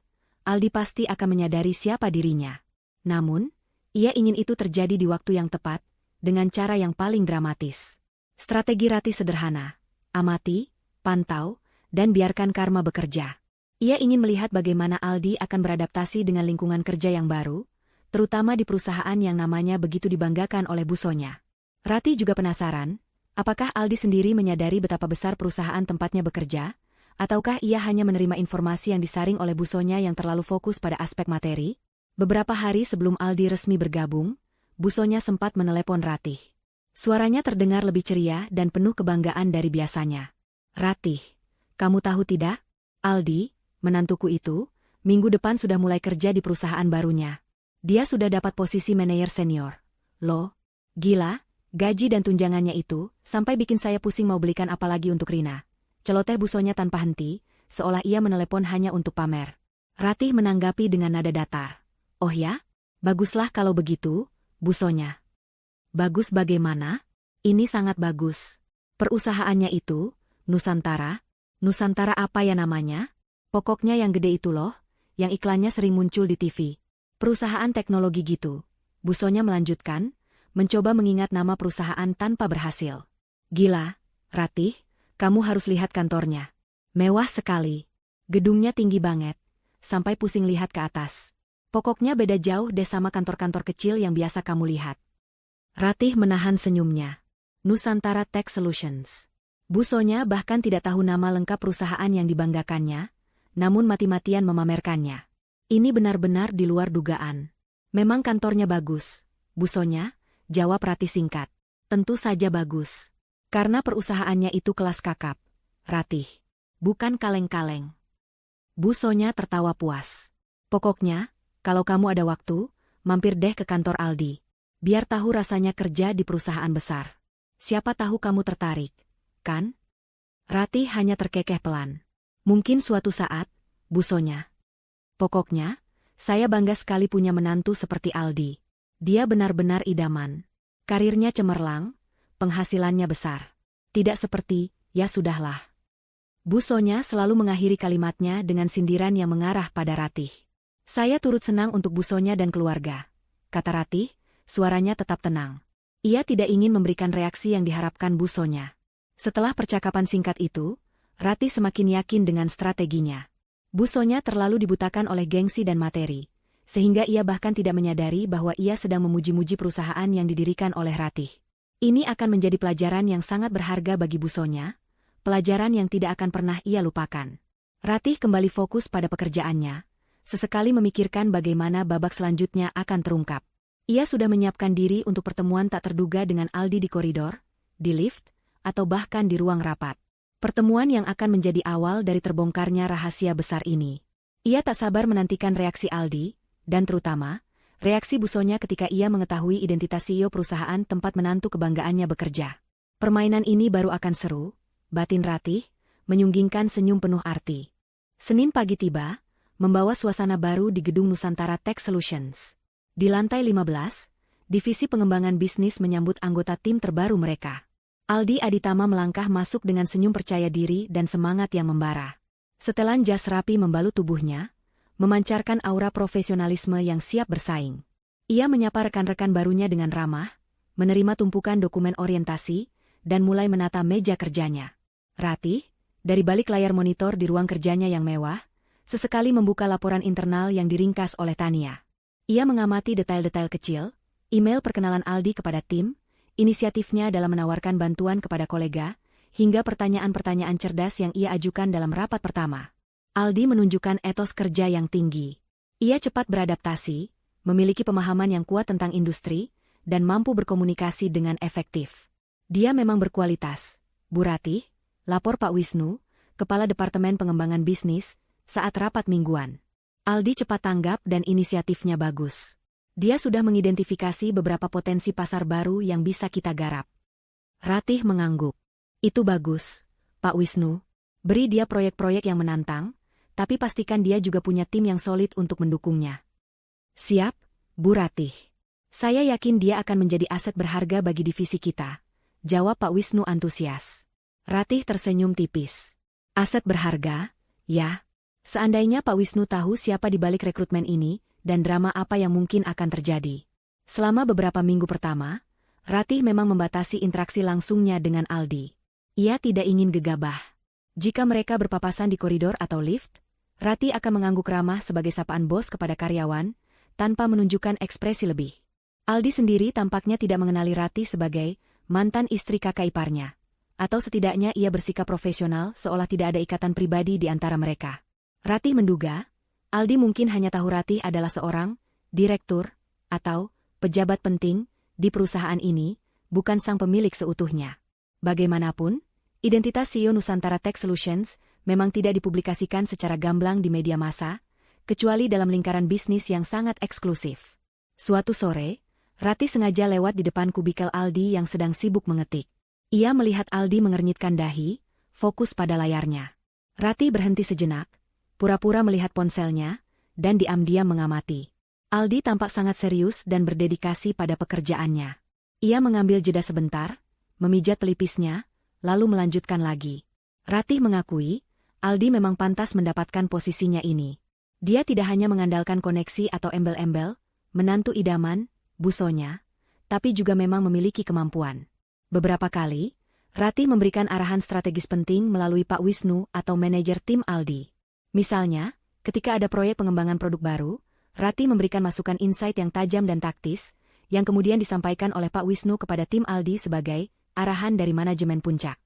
Aldi pasti akan menyadari siapa dirinya. Namun, Ia ingin itu terjadi di waktu yang tepat, dengan cara yang paling dramatis. Strategi Ratih sederhana. Amati, pantau, dan biarkan karma bekerja. Ia ingin melihat bagaimana Aldi akan beradaptasi dengan lingkungan kerja yang baru, terutama di perusahaan yang namanya begitu dibanggakan oleh busonya. Ratih juga penasaran, apakah Aldi sendiri menyadari betapa besar perusahaan tempatnya bekerja, ataukah ia hanya menerima informasi yang disaring oleh busonya yang terlalu fokus pada aspek materi? Beberapa hari sebelum Aldi resmi bergabung, busonya sempat menelepon Ratih. Suaranya terdengar lebih ceria dan penuh kebanggaan dari biasanya. Ratih, kamu tahu tidak? Aldi, menantuku itu, minggu depan sudah mulai kerja di perusahaan barunya. Dia sudah dapat posisi manajer senior. Loh, gila, gaji dan tunjangannya itu, sampai bikin saya pusing mau belikan apa lagi untuk Rina. Celoteh busonya tanpa henti, seolah ia menelepon hanya untuk pamer. Ratih menanggapi dengan nada datar. Oh ya? Baguslah kalau begitu, busonya. Bagus bagaimana? Ini sangat bagus. Perusahaannya itu, Nusantara. Nusantara apa ya namanya? Pokoknya yang gede itu loh, yang iklannya sering muncul di TV. Perusahaan teknologi gitu. Busonya melanjutkan, mencoba mengingat nama perusahaan tanpa berhasil. Gila, Ratih, kamu harus lihat kantornya. Mewah sekali. Gedungnya tinggi banget, sampai pusing lihat ke atas. Pokoknya beda jauh deh sama kantor-kantor kecil yang biasa kamu lihat. Ratih menahan senyumnya. Nusantara Tech Solutions. Busonya bahkan tidak tahu nama lengkap perusahaan yang dibanggakannya, namun mati-matian memamerkannya. Ini benar-benar di luar dugaan. Memang kantornya bagus, busonya, jawab Ratih singkat. Tentu saja bagus. Karena perusahaannya itu kelas kakap. Ratih. Bukan kaleng-kaleng. Busonya tertawa puas. Pokoknya, kalau kamu ada waktu, mampir deh ke kantor Aldi. Biar tahu rasanya kerja di perusahaan besar. Siapa tahu kamu tertarik, kan? Ratih hanya terkekeh pelan. Mungkin suatu saat, busonya. Pokoknya, saya bangga sekali punya menantu seperti Aldi. Dia benar-benar idaman. Karirnya cemerlang, penghasilannya besar. Tidak seperti, ya sudahlah. Busonya selalu mengakhiri kalimatnya dengan sindiran yang mengarah pada Ratih. Saya turut senang untuk busonya dan keluarga, kata Ratih, suaranya tetap tenang. Ia tidak ingin memberikan reaksi yang diharapkan busonya. Setelah percakapan singkat itu, Ratih semakin yakin dengan strateginya. Busonya terlalu dibutakan oleh gengsi dan materi, sehingga ia bahkan tidak menyadari bahwa ia sedang memuji-muji perusahaan yang didirikan oleh Ratih. Ini akan menjadi pelajaran yang sangat berharga bagi busonya, pelajaran yang tidak akan pernah ia lupakan. Ratih kembali fokus pada pekerjaannya, sesekali memikirkan bagaimana babak selanjutnya akan terungkap. Ia sudah menyiapkan diri untuk pertemuan tak terduga dengan Aldi di koridor, di lift, atau bahkan di ruang rapat. Pertemuan yang akan menjadi awal dari terbongkarnya rahasia besar ini. Ia tak sabar menantikan reaksi Aldi, dan terutama, reaksi busonya ketika ia mengetahui identitas CEO perusahaan tempat menantu kebanggaannya bekerja. Permainan ini baru akan seru, batin Ratih, menyunggingkan senyum penuh arti. Senin pagi tiba, membawa suasana baru di gedung Nusantara Tech Solutions. Di lantai 15, divisi pengembangan bisnis menyambut anggota tim terbaru mereka. Aldi Aditama melangkah masuk dengan senyum percaya diri dan semangat yang membara. Setelan jas rapi membalut tubuhnya, memancarkan aura profesionalisme yang siap bersaing. Ia menyapa rekan-rekan barunya dengan ramah, menerima tumpukan dokumen orientasi, dan mulai menata meja kerjanya. Ratih, dari balik layar monitor di ruang kerjanya yang mewah, sesekali membuka laporan internal yang diringkas oleh Tania. Ia mengamati detail-detail kecil, email perkenalan Aldi kepada tim, inisiatifnya dalam menawarkan bantuan kepada kolega, hingga pertanyaan-pertanyaan cerdas yang ia ajukan dalam rapat pertama. Aldi menunjukkan etos kerja yang tinggi. Ia cepat beradaptasi, memiliki pemahaman yang kuat tentang industri, dan mampu berkomunikasi dengan efektif. Dia memang berkualitas. Bu Ratih, lapor Pak Wisnu, Kepala Departemen Pengembangan Bisnis, saat rapat mingguan. Aldi cepat tanggap dan inisiatifnya bagus. Dia sudah mengidentifikasi beberapa potensi pasar baru yang bisa kita garap. Ratih mengangguk. Itu bagus, Pak Wisnu. Beri dia proyek-proyek yang menantang, tapi pastikan dia juga punya tim yang solid untuk mendukungnya. Siap, Bu Ratih. Saya yakin dia akan menjadi aset berharga bagi divisi kita, jawab Pak Wisnu antusias. Ratih tersenyum tipis. Aset berharga, ya. Seandainya Pak Wisnu tahu siapa di balik rekrutmen ini, dan drama apa yang mungkin akan terjadi. Selama beberapa minggu pertama, Ratih memang membatasi interaksi langsungnya dengan Aldi. Ia tidak ingin gegabah. Jika mereka berpapasan di koridor atau lift, Ratih akan mengangguk ramah sebagai sapaan bos kepada karyawan, tanpa menunjukkan ekspresi lebih. Aldi sendiri tampaknya tidak mengenali Ratih sebagai mantan istri kakak iparnya. Atau setidaknya ia bersikap profesional seolah tidak ada ikatan pribadi di antara mereka. Ratih menduga, Aldi mungkin hanya tahu Ratih adalah seorang direktur atau pejabat penting di perusahaan ini, bukan sang pemilik seutuhnya. Bagaimanapun, identitas CEO Nusantara Tech Solutions memang tidak dipublikasikan secara gamblang di media massa, kecuali dalam lingkaran bisnis yang sangat eksklusif. Suatu sore, Ratih sengaja lewat di depan kubikel Aldi yang sedang sibuk mengetik. Ia melihat Aldi mengernyitkan dahi, fokus pada layarnya. Ratih berhenti sejenak, pura-pura melihat ponselnya, dan diam-diam mengamati. Aldi tampak sangat serius dan berdedikasi pada pekerjaannya. Ia mengambil jeda sebentar, memijat pelipisnya, lalu melanjutkan lagi. Ratih mengakui, Aldi memang pantas mendapatkan posisinya ini. Dia tidak hanya mengandalkan koneksi atau embel-embel, menantu idaman, busonya, tapi juga memang memiliki kemampuan. Beberapa kali, Ratih memberikan arahan strategis penting melalui Pak Wisnu atau manajer tim Aldi. Misalnya, ketika ada proyek pengembangan produk baru, Ratih memberikan masukan insight yang tajam dan taktis, yang kemudian disampaikan oleh Pak Wisnu kepada tim Aldi sebagai arahan dari manajemen puncak.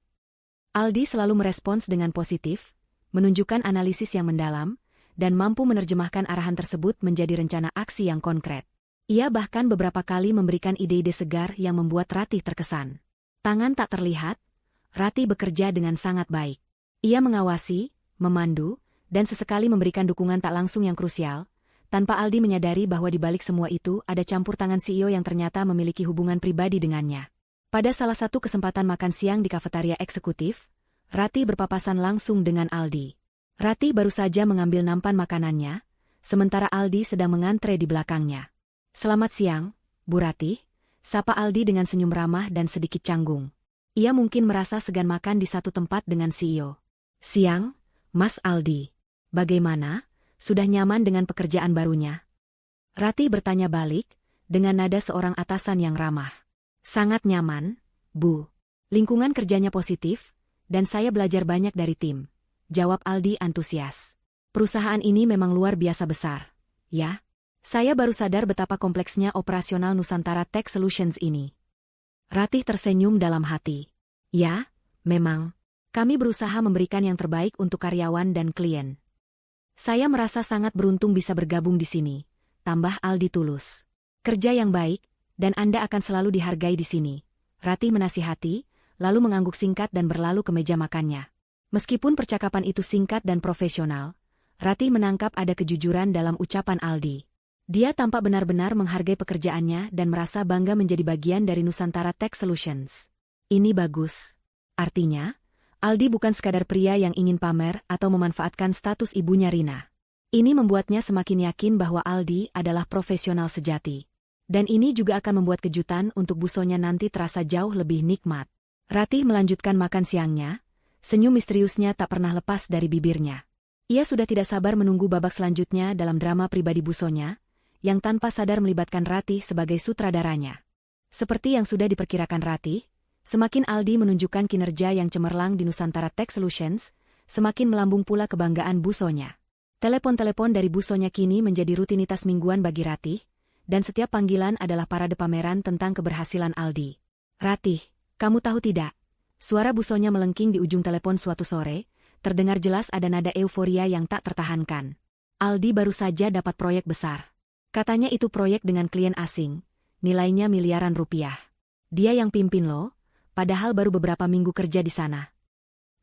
Aldi selalu merespons dengan positif, menunjukkan analisis yang mendalam, dan mampu menerjemahkan arahan tersebut menjadi rencana aksi yang konkret. Ia bahkan beberapa kali memberikan ide-ide segar yang membuat Ratih terkesan. Tangan tak terlihat, Ratih bekerja dengan sangat baik. Ia mengawasi, memandu, dan sesekali memberikan dukungan tak langsung yang krusial, tanpa Aldi menyadari bahwa di balik semua itu ada campur tangan CEO yang ternyata memiliki hubungan pribadi dengannya. Pada salah satu kesempatan makan siang di kafetaria eksekutif, Ratih berpapasan langsung dengan Aldi. Ratih baru saja mengambil nampan makanannya, sementara Aldi sedang mengantre di belakangnya. "Selamat siang, Bu Ratih," sapa Aldi dengan senyum ramah dan sedikit canggung. Ia mungkin merasa segan makan di satu tempat dengan CEO. "Siang, Mas Aldi. Bagaimana? Sudah nyaman dengan pekerjaan barunya?" Ratih bertanya balik, dengan nada seorang atasan yang ramah. "Sangat nyaman, Bu. Lingkungan kerjanya positif, dan saya belajar banyak dari tim," jawab Aldi antusias. "Perusahaan ini memang luar biasa besar, ya? Saya baru sadar betapa kompleksnya operasional Nusantara Tech Solutions ini." Ratih tersenyum dalam hati. "Ya, memang. Kami berusaha memberikan yang terbaik untuk karyawan dan klien. Saya merasa sangat beruntung bisa bergabung di sini," tambah Aldi tulus. "Kerja yang baik, dan Anda akan selalu dihargai di sini." Ratih menasihati, lalu mengangguk singkat dan berlalu ke meja makannya. Meskipun percakapan itu singkat dan profesional, Ratih menangkap ada kejujuran dalam ucapan Aldi. Dia tampak benar-benar menghargai pekerjaannya dan merasa bangga menjadi bagian dari Nusantara Tech Solutions. Ini bagus. Artinya, Aldi bukan sekadar pria yang ingin pamer atau memanfaatkan status ibunya Rina. Ini membuatnya semakin yakin bahwa Aldi adalah profesional sejati. Dan ini juga akan membuat kejutan untuk busonya nanti terasa jauh lebih nikmat. Ratih melanjutkan makan siangnya, senyum misteriusnya tak pernah lepas dari bibirnya. Ia sudah tidak sabar menunggu babak selanjutnya dalam drama pribadi busonya, yang tanpa sadar melibatkan Ratih sebagai sutradaranya. Seperti yang sudah diperkirakan Ratih, semakin Aldi menunjukkan kinerja yang cemerlang di Nusantara Tech Solutions, semakin melambung pula kebanggaan busonya. Telepon-telepon dari busonya kini menjadi rutinitas mingguan bagi Ratih, dan setiap panggilan adalah parade pameran tentang keberhasilan Aldi. "Ratih, kamu tahu tidak?" Suara busonya melengking di ujung telepon suatu sore, terdengar jelas ada nada euforia yang tak tertahankan. "Aldi baru saja dapat proyek besar. Katanya itu proyek dengan klien asing, nilainya miliaran rupiah. Dia yang pimpin loh, padahal baru beberapa minggu kerja di sana."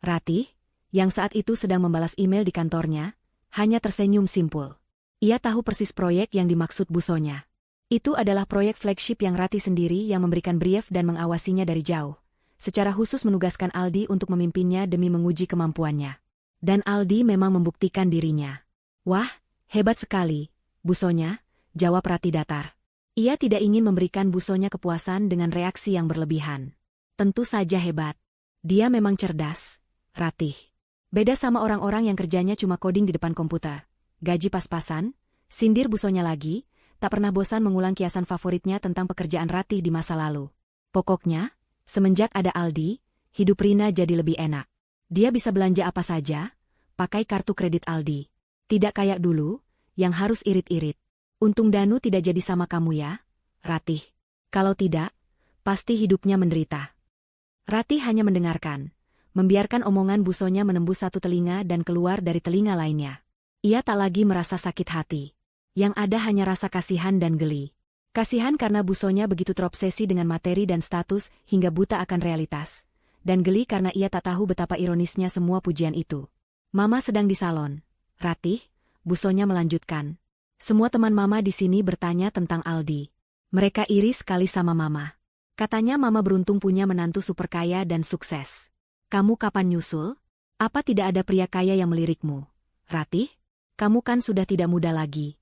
Ratih, yang saat itu sedang membalas email di kantornya, hanya tersenyum simpul. Ia tahu persis proyek yang dimaksud busonya. Itu adalah proyek flagship yang Ratih sendiri yang memberikan brief dan mengawasinya dari jauh. Secara khusus menugaskan Aldi untuk memimpinnya demi menguji kemampuannya. Dan Aldi memang membuktikan dirinya. "Wah, hebat sekali, busonya," jawab Ratih datar. Ia tidak ingin memberikan busonya kepuasan dengan reaksi yang berlebihan. "Tentu saja hebat. Dia memang cerdas, Ratih. Beda sama orang-orang yang kerjanya cuma coding di depan komputer. Gaji pas-pasan," sindir busonya lagi, tak pernah bosan mengulang kiasan favoritnya tentang pekerjaan Ratih di masa lalu. Pokoknya, semenjak ada Aldi, hidup Rina jadi lebih enak. Dia bisa belanja apa saja, pakai kartu kredit Aldi. Tidak kayak dulu, yang harus irit-irit. Untung Danu tidak jadi sama kamu ya, Ratih. Kalau tidak, pasti hidupnya menderita. Ratih hanya mendengarkan, membiarkan omongan busonya menembus satu telinga dan keluar dari telinga lainnya. Ia tak lagi merasa sakit hati. Yang ada hanya rasa kasihan dan geli. Kasihan karena busonya begitu terobsesi dengan materi dan status hingga buta akan realitas. Dan geli karena ia tak tahu betapa ironisnya semua pujian itu. Mama sedang di salon. Ratih, busonya melanjutkan. Semua teman Mama di sini bertanya tentang Aldi. Mereka iri sekali sama Mama. Katanya Mama beruntung punya menantu super kaya dan sukses. Kamu kapan nyusul? Apa tidak ada pria kaya yang melirikmu? Ratih, kamu kan sudah tidak muda lagi.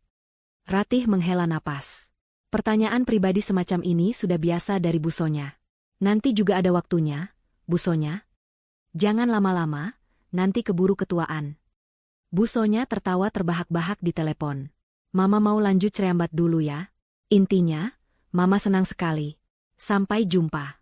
Ratih menghela napas. Pertanyaan pribadi semacam ini sudah biasa dari busonya. Nanti juga ada waktunya, busonya. Jangan lama-lama, nanti keburu ketuaan. Busonya tertawa terbahak-bahak di telepon. Mama mau lanjut cerembat dulu ya. Intinya, Mama senang sekali. Sampai jumpa.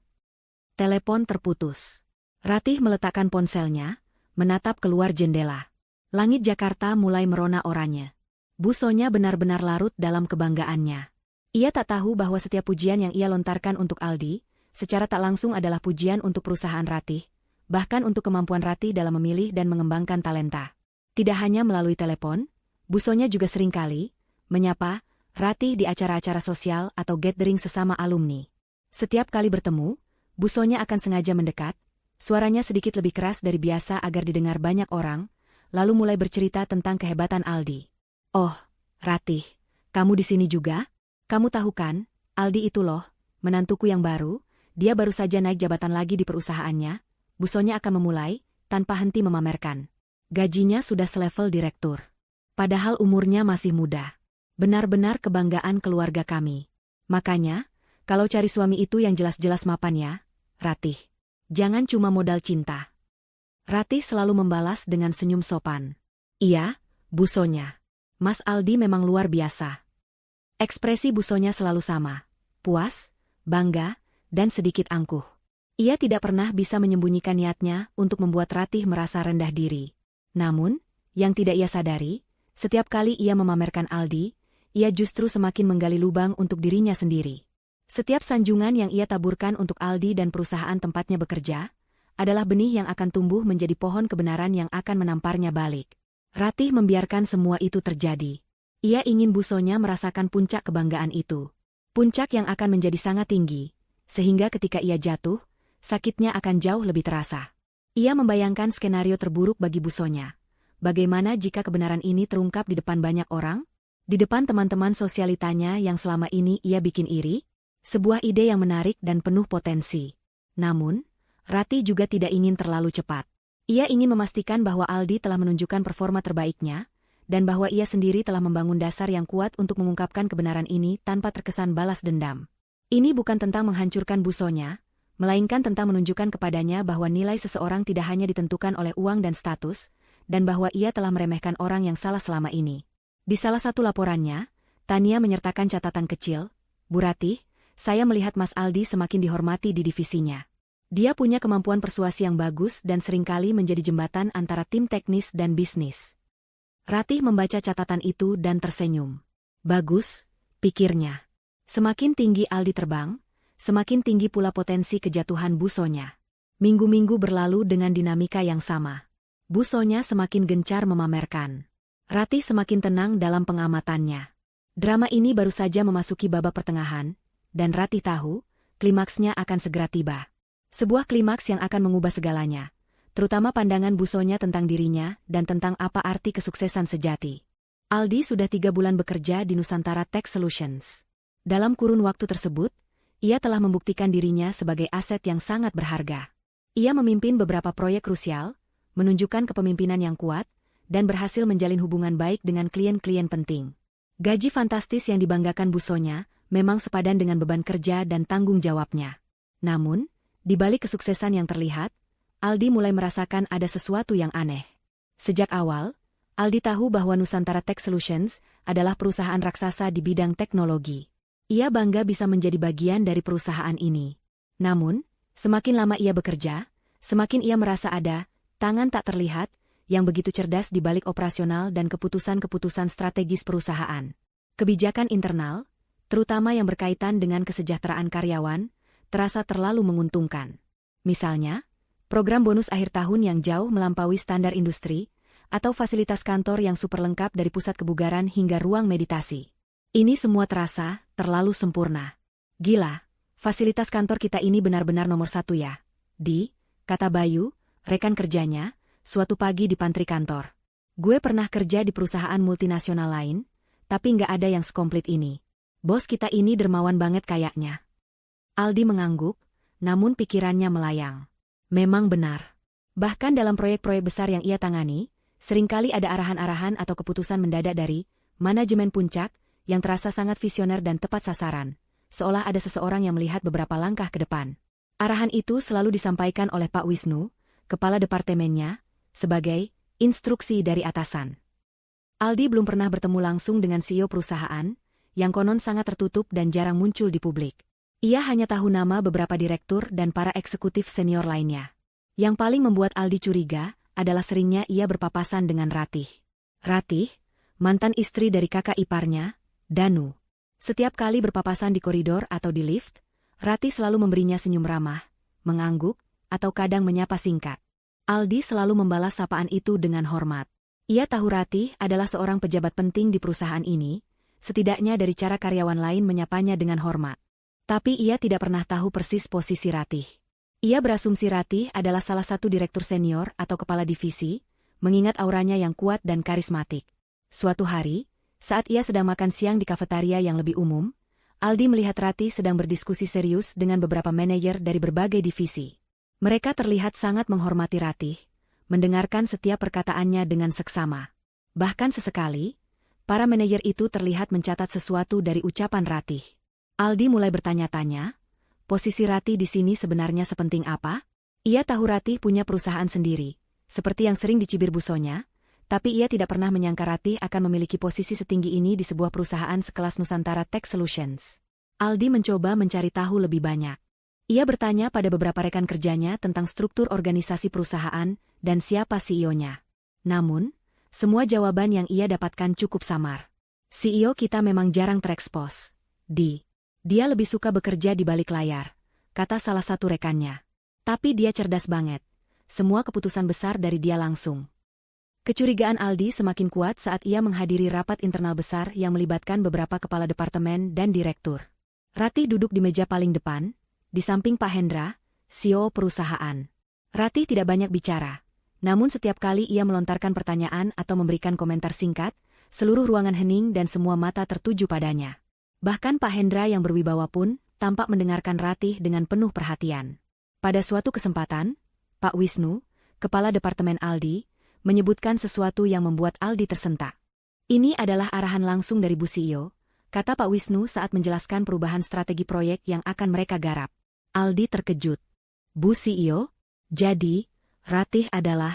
Telepon terputus. Ratih meletakkan ponselnya, menatap keluar jendela. Langit Jakarta mulai merona oranye. Busonya benar-benar larut dalam kebanggaannya. Ia tak tahu bahwa setiap pujian yang ia lontarkan untuk Aldi, secara tak langsung adalah pujian untuk perusahaan Ratih, bahkan untuk kemampuan Ratih dalam memilih dan mengembangkan talenta. Tidak hanya melalui telepon, busonya juga seringkali menyapa Ratih di acara-acara sosial atau gathering sesama alumni. Setiap kali bertemu, busonya akan sengaja mendekat, suaranya sedikit lebih keras dari biasa agar didengar banyak orang, lalu mulai bercerita tentang kehebatan Aldi. Oh, Ratih, kamu di sini juga? Kamu tahu kan, Aldi itu loh, menantuku yang baru, dia baru saja naik jabatan lagi di perusahaannya, busonya akan memulai, tanpa henti memamerkan. Gajinya sudah selevel direktur. Padahal umurnya masih muda. Benar-benar kebanggaan keluarga kami. Makanya, kalau cari suami itu yang jelas-jelas mapan ya, Ratih. Jangan cuma modal cinta. Ratih selalu membalas dengan senyum sopan. Iya, busonya. Mas Aldi memang luar biasa. Ekspresi busonya selalu sama. Puas, bangga, dan sedikit angkuh. Ia tidak pernah bisa menyembunyikan niatnya untuk membuat Ratih merasa rendah diri. Namun, yang tidak ia sadari, setiap kali ia memamerkan Aldi, ia justru semakin menggali lubang untuk dirinya sendiri. Setiap sanjungan yang ia taburkan untuk Aldi dan perusahaan tempatnya bekerja, adalah benih yang akan tumbuh menjadi pohon kebenaran yang akan menamparnya balik. Ratih membiarkan semua itu terjadi. Ia ingin busonya merasakan puncak kebanggaan itu. Puncak yang akan menjadi sangat tinggi, sehingga ketika ia jatuh, sakitnya akan jauh lebih terasa. Ia membayangkan skenario terburuk bagi busonya. Bagaimana jika kebenaran ini terungkap di depan banyak orang? Di depan teman-teman sosialitanya yang selama ini ia bikin iri? Sebuah ide yang menarik dan penuh potensi. Namun, Ratih juga tidak ingin terlalu cepat. Ia ingin memastikan bahwa Aldi telah menunjukkan performa terbaiknya, dan bahwa ia sendiri telah membangun dasar yang kuat untuk mengungkapkan kebenaran ini tanpa terkesan balas dendam. Ini bukan tentang menghancurkan busonya, melainkan tentang menunjukkan kepadanya bahwa nilai seseorang tidak hanya ditentukan oleh uang dan status, dan bahwa ia telah meremehkan orang yang salah selama ini. Di salah satu laporannya, Tania menyertakan catatan kecil, Bu Ratih, saya melihat Mas Aldi semakin dihormati di divisinya. Dia punya kemampuan persuasi yang bagus dan seringkali menjadi jembatan antara tim teknis dan bisnis. Ratih membaca catatan itu dan tersenyum. Bagus, pikirnya. Semakin tinggi Aldi terbang, semakin tinggi pula potensi kejatuhan busonya. Minggu-minggu berlalu dengan dinamika yang sama. Busonya semakin gencar memamerkan. Ratih semakin tenang dalam pengamatannya. Drama ini baru saja memasuki babak pertengahan, dan Ratih tahu, klimaksnya akan segera tiba. Sebuah klimaks yang akan mengubah segalanya, terutama pandangan busonya tentang dirinya dan tentang apa arti kesuksesan sejati. Aldi sudah 3 bulan bekerja di Nusantara Tech Solutions. Dalam kurun waktu tersebut, ia telah membuktikan dirinya sebagai aset yang sangat berharga. Ia memimpin beberapa proyek krusial, menunjukkan kepemimpinan yang kuat, dan berhasil menjalin hubungan baik dengan klien-klien penting. Gaji fantastis yang dibanggakan busonya memang sepadan dengan beban kerja dan tanggung jawabnya. Namun, di balik kesuksesan yang terlihat, Aldi mulai merasakan ada sesuatu yang aneh. Sejak awal, Aldi tahu bahwa Nusantara Tech Solutions adalah perusahaan raksasa di bidang teknologi. Ia bangga bisa menjadi bagian dari perusahaan ini. Namun, semakin lama ia bekerja, semakin ia merasa ada tangan tak terlihat yang begitu cerdas di balik operasional dan keputusan-keputusan strategis perusahaan. Kebijakan internal, terutama yang berkaitan dengan kesejahteraan karyawan, terasa terlalu menguntungkan. Misalnya, program bonus akhir tahun yang jauh melampaui standar industri, atau fasilitas kantor yang super lengkap dari pusat kebugaran hingga ruang meditasi. Ini semua terasa terlalu sempurna. Gila, fasilitas kantor kita ini benar-benar nomor satu ya. Kata Bayu, rekan kerjanya, suatu pagi di pantry kantor. Gue pernah kerja di perusahaan multinasional lain, tapi nggak ada yang sekomplit ini. Bos kita ini dermawan banget kayaknya. Aldi mengangguk, namun pikirannya melayang. Memang benar. Bahkan dalam proyek-proyek besar yang ia tangani, seringkali ada arahan-arahan atau keputusan mendadak dari manajemen puncak yang terasa sangat visioner dan tepat sasaran, seolah ada seseorang yang melihat beberapa langkah ke depan. Arahan itu selalu disampaikan oleh Pak Wisnu, kepala departemennya, sebagai instruksi dari atasan. Aldi belum pernah bertemu langsung dengan CEO perusahaan, yang konon sangat tertutup dan jarang muncul di publik. Ia hanya tahu nama beberapa direktur dan para eksekutif senior lainnya. Yang paling membuat Aldi curiga adalah seringnya ia berpapasan dengan Ratih. Ratih, mantan istri dari kakak iparnya, Danu. Setiap kali berpapasan di koridor atau di lift, Ratih selalu memberinya senyum ramah, mengangguk, atau kadang menyapa singkat. Aldi selalu membalas sapaan itu dengan hormat. Ia tahu Ratih adalah seorang pejabat penting di perusahaan ini, setidaknya dari cara karyawan lain menyapanya dengan hormat. Tapi ia tidak pernah tahu persis posisi Ratih. Ia berasumsi Ratih adalah salah satu direktur senior atau kepala divisi, mengingat auranya yang kuat dan karismatik. Suatu hari, saat ia sedang makan siang di kafetaria yang lebih umum, Aldi melihat Ratih sedang berdiskusi serius dengan beberapa manajer dari berbagai divisi. Mereka terlihat sangat menghormati Ratih, mendengarkan setiap perkataannya dengan seksama. Bahkan sesekali, para manajer itu terlihat mencatat sesuatu dari ucapan Ratih. Aldi mulai bertanya-tanya, posisi Ratih di sini sebenarnya sepenting apa? Ia tahu Ratih punya perusahaan sendiri, seperti yang sering dicibir busonya, tapi ia tidak pernah menyangka Ratih akan memiliki posisi setinggi ini di sebuah perusahaan sekelas Nusantara Tech Solutions. Aldi mencoba mencari tahu lebih banyak. Ia bertanya pada beberapa rekan kerjanya tentang struktur organisasi perusahaan dan siapa CEO-nya. Namun, semua jawaban yang ia dapatkan cukup samar. CEO kita memang jarang terekspos. Dia lebih suka bekerja di balik layar, kata salah satu rekannya. Tapi dia cerdas banget. Semua keputusan besar dari dia langsung. Kecurigaan Aldi semakin kuat saat ia menghadiri rapat internal besar yang melibatkan beberapa kepala departemen dan direktur. Ratih duduk di meja paling depan, di samping Pak Hendra, CEO perusahaan. Ratih tidak banyak bicara, namun setiap kali ia melontarkan pertanyaan atau memberikan komentar singkat, seluruh ruangan hening dan semua mata tertuju padanya. Bahkan Pak Hendra yang berwibawa pun tampak mendengarkan Ratih dengan penuh perhatian. Pada suatu kesempatan, Pak Wisnu, kepala departemen Aldi, menyebutkan sesuatu yang membuat Aldi tersentak. Ini adalah arahan langsung dari Bu CEO, kata Pak Wisnu saat menjelaskan perubahan strategi proyek yang akan mereka garap. Aldi terkejut. Bu CEO? Jadi, Ratih adalah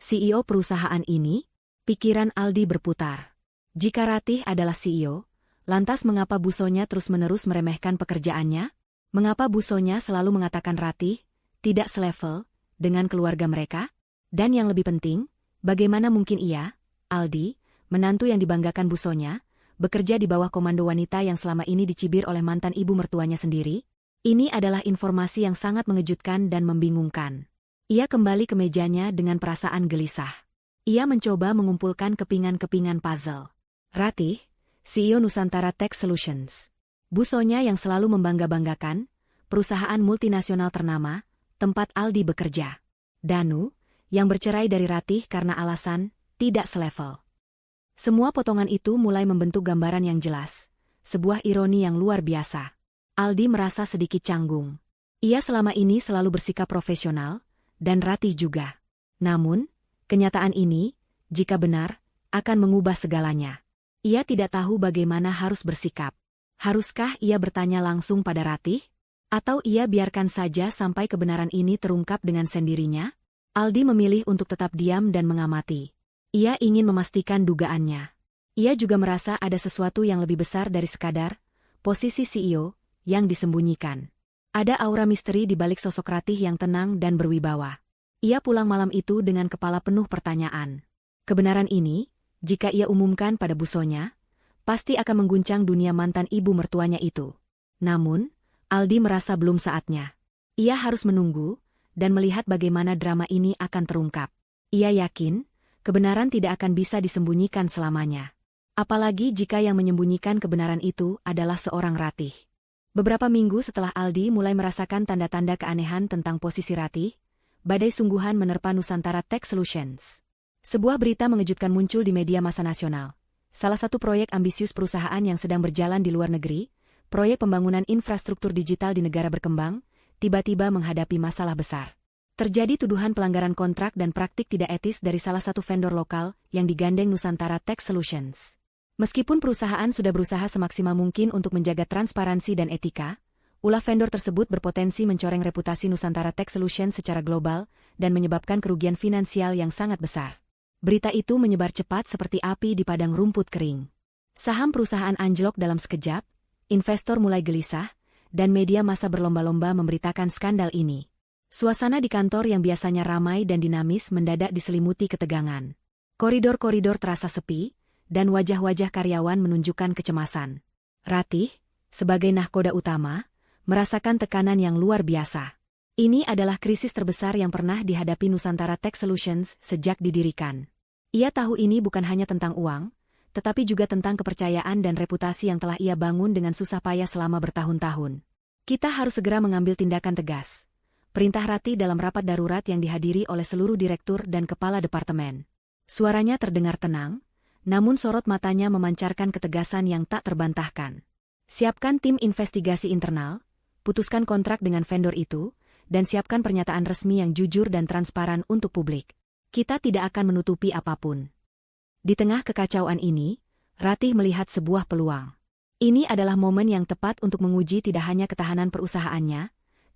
CEO perusahaan ini? Pikiran Aldi berputar. Jika Ratih adalah CEO, lantas mengapa busonya terus-menerus meremehkan pekerjaannya? Mengapa busonya selalu mengatakan Ratih tidak selevel dengan keluarga mereka? Dan yang lebih penting, bagaimana mungkin ia, Aldi, menantu yang dibanggakan busonya, bekerja di bawah komando wanita yang selama ini dicibir oleh mantan ibu mertuanya sendiri? Ini adalah informasi yang sangat mengejutkan dan membingungkan. Ia kembali ke mejanya dengan perasaan gelisah. Ia mencoba mengumpulkan kepingan-kepingan puzzle. Ratih, CEO Nusantara Tech Solutions. Busonya yang selalu membangga-banggakan, perusahaan multinasional ternama, tempat Aldi bekerja. Danu, yang bercerai dari Ratih karena alasan tidak selevel. Semua potongan itu mulai membentuk gambaran yang jelas, sebuah ironi yang luar biasa. Aldi merasa sedikit canggung. Ia selama ini selalu bersikap profesional, dan Ratih juga. Namun, kenyataan ini, jika benar, akan mengubah segalanya. Ia tidak tahu bagaimana harus bersikap. Haruskah ia bertanya langsung pada Ratih? Atau ia biarkan saja sampai kebenaran ini terungkap dengan sendirinya? Aldi memilih untuk tetap diam dan mengamati. Ia ingin memastikan dugaannya. Ia juga merasa ada sesuatu yang lebih besar dari sekadar posisi CEO yang disembunyikan. Ada aura misteri di balik sosok Ratih yang tenang dan berwibawa. Ia pulang malam itu dengan kepala penuh pertanyaan. Kebenaran ini, jika ia umumkan pada busonya, pasti akan mengguncang dunia mantan ibu mertuanya itu. Namun, Aldi merasa belum saatnya. Ia harus menunggu dan melihat bagaimana drama ini akan terungkap. Ia yakin, kebenaran tidak akan bisa disembunyikan selamanya. Apalagi jika yang menyembunyikan kebenaran itu adalah seorang Ratih. Beberapa minggu setelah Aldi mulai merasakan tanda-tanda keanehan tentang posisi Ratih, badai sungguhan menerpa Nusantara Tech Solutions. Sebuah berita mengejutkan muncul di media massa nasional. Salah satu proyek ambisius perusahaan yang sedang berjalan di luar negeri, proyek pembangunan infrastruktur digital di negara berkembang, tiba-tiba menghadapi masalah besar. Terjadi tuduhan pelanggaran kontrak dan praktik tidak etis dari salah satu vendor lokal yang digandeng Nusantara Tech Solutions. Meskipun perusahaan sudah berusaha semaksimal mungkin untuk menjaga transparansi dan etika, ulah vendor tersebut berpotensi mencoreng reputasi Nusantara Tech Solutions secara global dan menyebabkan kerugian finansial yang sangat besar. Berita itu menyebar cepat seperti api di padang rumput kering. Saham perusahaan anjlok dalam sekejap, investor mulai gelisah, dan media massa berlomba-lomba memberitakan skandal ini. Suasana di kantor yang biasanya ramai dan dinamis mendadak diselimuti ketegangan. Koridor-koridor terasa sepi, dan wajah-wajah karyawan menunjukkan kecemasan. Ratih, sebagai nahkoda utama, merasakan tekanan yang luar biasa. Ini adalah krisis terbesar yang pernah dihadapi Nusantara Tech Solutions sejak didirikan. Ia tahu ini bukan hanya tentang uang, tetapi juga tentang kepercayaan dan reputasi yang telah ia bangun dengan susah payah selama bertahun-tahun. Kita harus segera mengambil tindakan tegas. Perintah Ratih dalam rapat darurat yang dihadiri oleh seluruh direktur dan kepala departemen. Suaranya terdengar tenang, namun sorot matanya memancarkan ketegasan yang tak terbantahkan. Siapkan tim investigasi internal, putuskan kontrak dengan vendor itu, dan siapkan pernyataan resmi yang jujur dan transparan untuk publik. Kita tidak akan menutupi apapun. Di tengah kekacauan ini, Ratih melihat sebuah peluang. Ini adalah momen yang tepat untuk menguji tidak hanya ketahanan perusahaannya,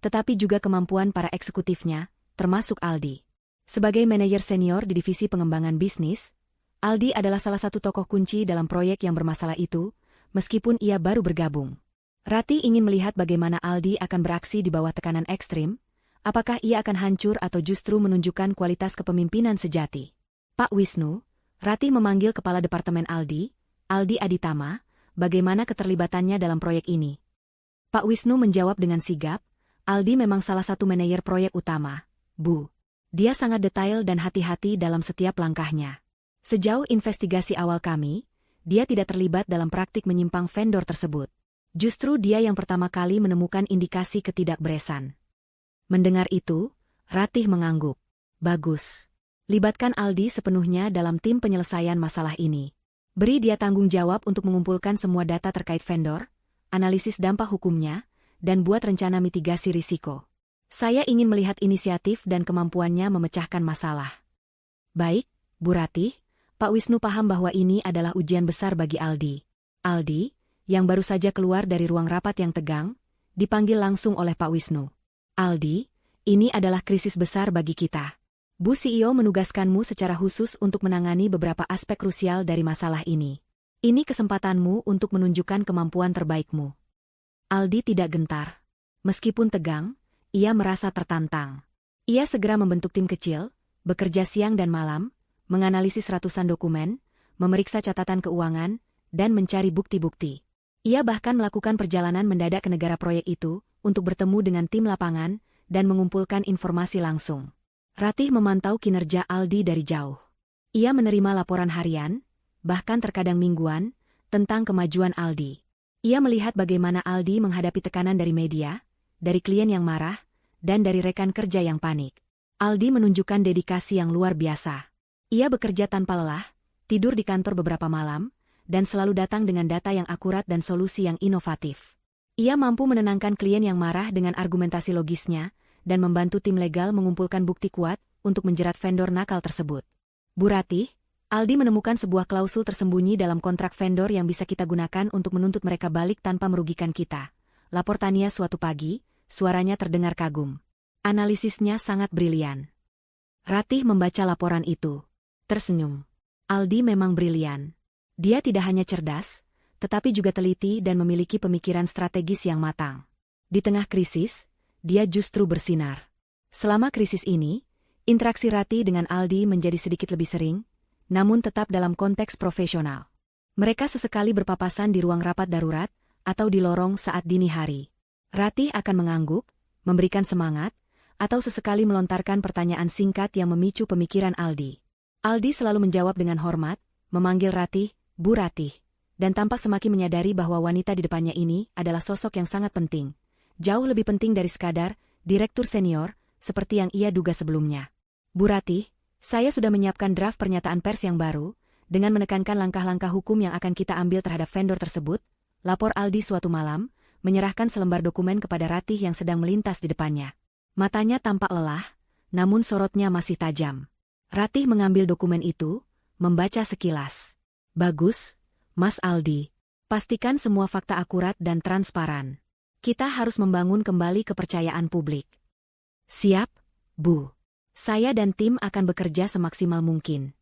tetapi juga kemampuan para eksekutifnya, termasuk Aldi. Sebagai manajer senior di divisi pengembangan bisnis, Aldi adalah salah satu tokoh kunci dalam proyek yang bermasalah itu, meskipun ia baru bergabung. Ratih ingin melihat bagaimana Aldi akan beraksi di bawah tekanan ekstrim, apakah ia akan hancur atau justru menunjukkan kualitas kepemimpinan sejati. Pak Wisnu, Ratih memanggil kepala departemen Aldi Aditama, bagaimana keterlibatannya dalam proyek ini. Pak Wisnu menjawab dengan sigap, Aldi memang salah satu manajer proyek utama, Bu. Dia sangat detail dan hati-hati dalam setiap langkahnya. Sejauh investigasi awal kami, dia tidak terlibat dalam praktik menyimpang vendor tersebut. Justru dia yang pertama kali menemukan indikasi ketidakberesan. Mendengar itu, Ratih mengangguk. Bagus. Libatkan Aldi sepenuhnya dalam tim penyelesaian masalah ini. Beri dia tanggung jawab untuk mengumpulkan semua data terkait vendor, analisis dampak hukumnya, dan buat rencana mitigasi risiko. Saya ingin melihat inisiatif dan kemampuannya memecahkan masalah. Baik, Bu Ratih. Pak Wisnu paham bahwa ini adalah ujian besar bagi Aldi. Aldi, yang baru saja keluar dari ruang rapat yang tegang, dipanggil langsung oleh Pak Wisnu. Aldi, ini adalah krisis besar bagi kita. Bu CEO menugaskanmu secara khusus untuk menangani beberapa aspek krusial dari masalah ini. Ini kesempatanmu untuk menunjukkan kemampuan terbaikmu. Aldi tidak gentar. Meskipun tegang, ia merasa tertantang. Ia segera membentuk tim kecil, bekerja siang dan malam, menganalisis ratusan dokumen, memeriksa catatan keuangan, dan mencari bukti-bukti. Ia bahkan melakukan perjalanan mendadak ke negara proyek itu, untuk bertemu dengan tim lapangan, dan mengumpulkan informasi langsung. Ratih memantau kinerja Aldi dari jauh. Ia menerima laporan harian, bahkan terkadang mingguan, tentang kemajuan Aldi. Ia melihat bagaimana Aldi menghadapi tekanan dari media, dari klien yang marah, dan dari rekan kerja yang panik. Aldi menunjukkan dedikasi yang luar biasa. Ia bekerja tanpa lelah, tidur di kantor beberapa malam, dan selalu datang dengan data yang akurat dan solusi yang inovatif. Ia mampu menenangkan klien yang marah dengan argumentasi logisnya, dan membantu tim legal mengumpulkan bukti kuat untuk menjerat vendor nakal tersebut. Bu Ratih, Aldi menemukan sebuah klausul tersembunyi dalam kontrak vendor yang bisa kita gunakan untuk menuntut mereka balik tanpa merugikan kita. Lapor Tania suatu pagi, suaranya terdengar kagum. Analisisnya sangat brilian. Ratih membaca laporan itu. Tersenyum. Aldi memang brilian. Dia tidak hanya cerdas, tetapi juga teliti dan memiliki pemikiran strategis yang matang. Di tengah krisis, dia justru bersinar. Selama krisis ini, interaksi Ratih dengan Aldi menjadi sedikit lebih sering, namun tetap dalam konteks profesional. Mereka sesekali berpapasan di ruang rapat darurat atau di lorong saat dini hari. Ratih akan mengangguk, memberikan semangat, atau sesekali melontarkan pertanyaan singkat yang memicu pemikiran Aldi. Aldi selalu menjawab dengan hormat, memanggil Ratih, Bu Ratih, dan tampak semakin menyadari bahwa wanita di depannya ini adalah sosok yang sangat penting. Jauh lebih penting dari sekadar direktur senior, seperti yang ia duga sebelumnya. Bu Ratih, saya sudah menyiapkan draft pernyataan pers yang baru, dengan menekankan langkah-langkah hukum yang akan kita ambil terhadap vendor tersebut, lapor Aldi suatu malam, menyerahkan selembar dokumen kepada Ratih yang sedang melintas di depannya. Matanya tampak lelah, namun sorotnya masih tajam. Ratih mengambil dokumen itu, membaca sekilas. Bagus, Mas Aldi. Pastikan semua fakta akurat dan transparan. Kita harus membangun kembali kepercayaan publik. Siap, Bu. Saya dan tim akan bekerja semaksimal mungkin.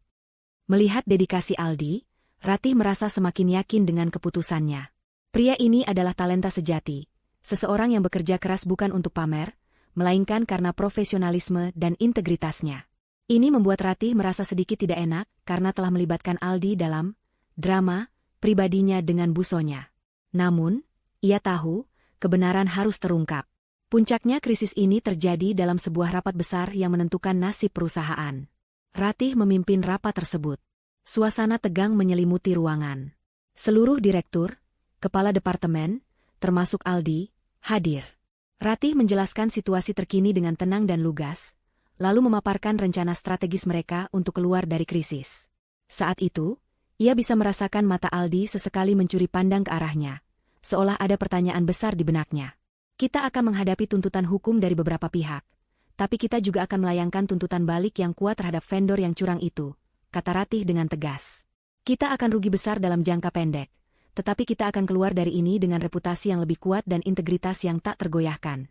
Melihat dedikasi Aldi, Ratih merasa semakin yakin dengan keputusannya. Pria ini adalah talenta sejati. Seseorang yang bekerja keras bukan untuk pamer, melainkan karena profesionalisme dan integritasnya. Ini membuat Ratih merasa sedikit tidak enak karena telah melibatkan Aldi dalam drama pribadinya dengan busonya. Namun, ia tahu kebenaran harus terungkap. Puncaknya krisis ini terjadi dalam sebuah rapat besar yang menentukan nasib perusahaan. Ratih memimpin rapat tersebut. Suasana tegang menyelimuti ruangan. Seluruh direktur, kepala departemen, termasuk Aldi, hadir. Ratih menjelaskan situasi terkini dengan tenang dan lugas, lalu memaparkan rencana strategis mereka untuk keluar dari krisis. Saat itu, ia bisa merasakan mata Aldi sesekali mencuri pandang ke arahnya, seolah ada pertanyaan besar di benaknya. Kita akan menghadapi tuntutan hukum dari beberapa pihak, tapi kita juga akan melayangkan tuntutan balik yang kuat terhadap vendor yang curang itu, kata Ratih dengan tegas. Kita akan rugi besar dalam jangka pendek, tetapi kita akan keluar dari ini dengan reputasi yang lebih kuat dan integritas yang tak tergoyahkan.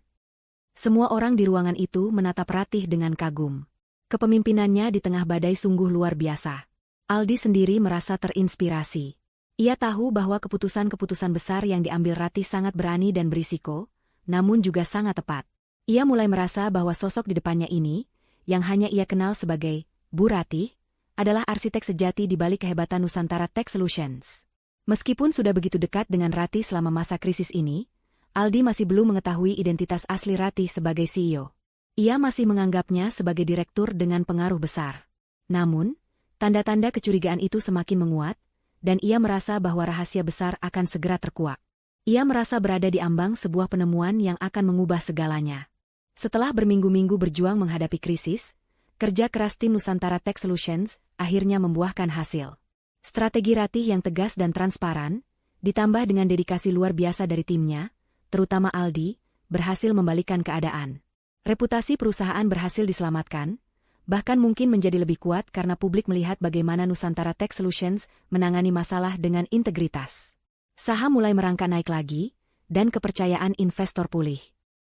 Semua orang di ruangan itu menatap Ratih dengan kagum. Kepemimpinannya di tengah badai sungguh luar biasa. Aldi sendiri merasa terinspirasi. Ia tahu bahwa keputusan-keputusan besar yang diambil Ratih sangat berani dan berisiko, namun juga sangat tepat. Ia mulai merasa bahwa sosok di depannya ini, yang hanya ia kenal sebagai Bu Ratih, adalah arsitek sejati di balik kehebatan Nusantara Tech Solutions. Meskipun sudah begitu dekat dengan Ratih selama masa krisis ini, Aldi masih belum mengetahui identitas asli Ratih sebagai CEO. Ia masih menganggapnya sebagai direktur dengan pengaruh besar. Namun, tanda-tanda kecurigaan itu semakin menguat, dan ia merasa bahwa rahasia besar akan segera terkuak. Ia merasa berada di ambang sebuah penemuan yang akan mengubah segalanya. Setelah berminggu-minggu berjuang menghadapi krisis, kerja keras tim Nusantara Tech Solutions akhirnya membuahkan hasil. Strategi Ratih yang tegas dan transparan, ditambah dengan dedikasi luar biasa dari timnya, terutama Aldi, berhasil membalikkan keadaan. Reputasi perusahaan berhasil diselamatkan, bahkan mungkin menjadi lebih kuat karena publik melihat bagaimana Nusantara Tech Solutions menangani masalah dengan integritas. Saham mulai merangkak naik lagi, dan kepercayaan investor pulih.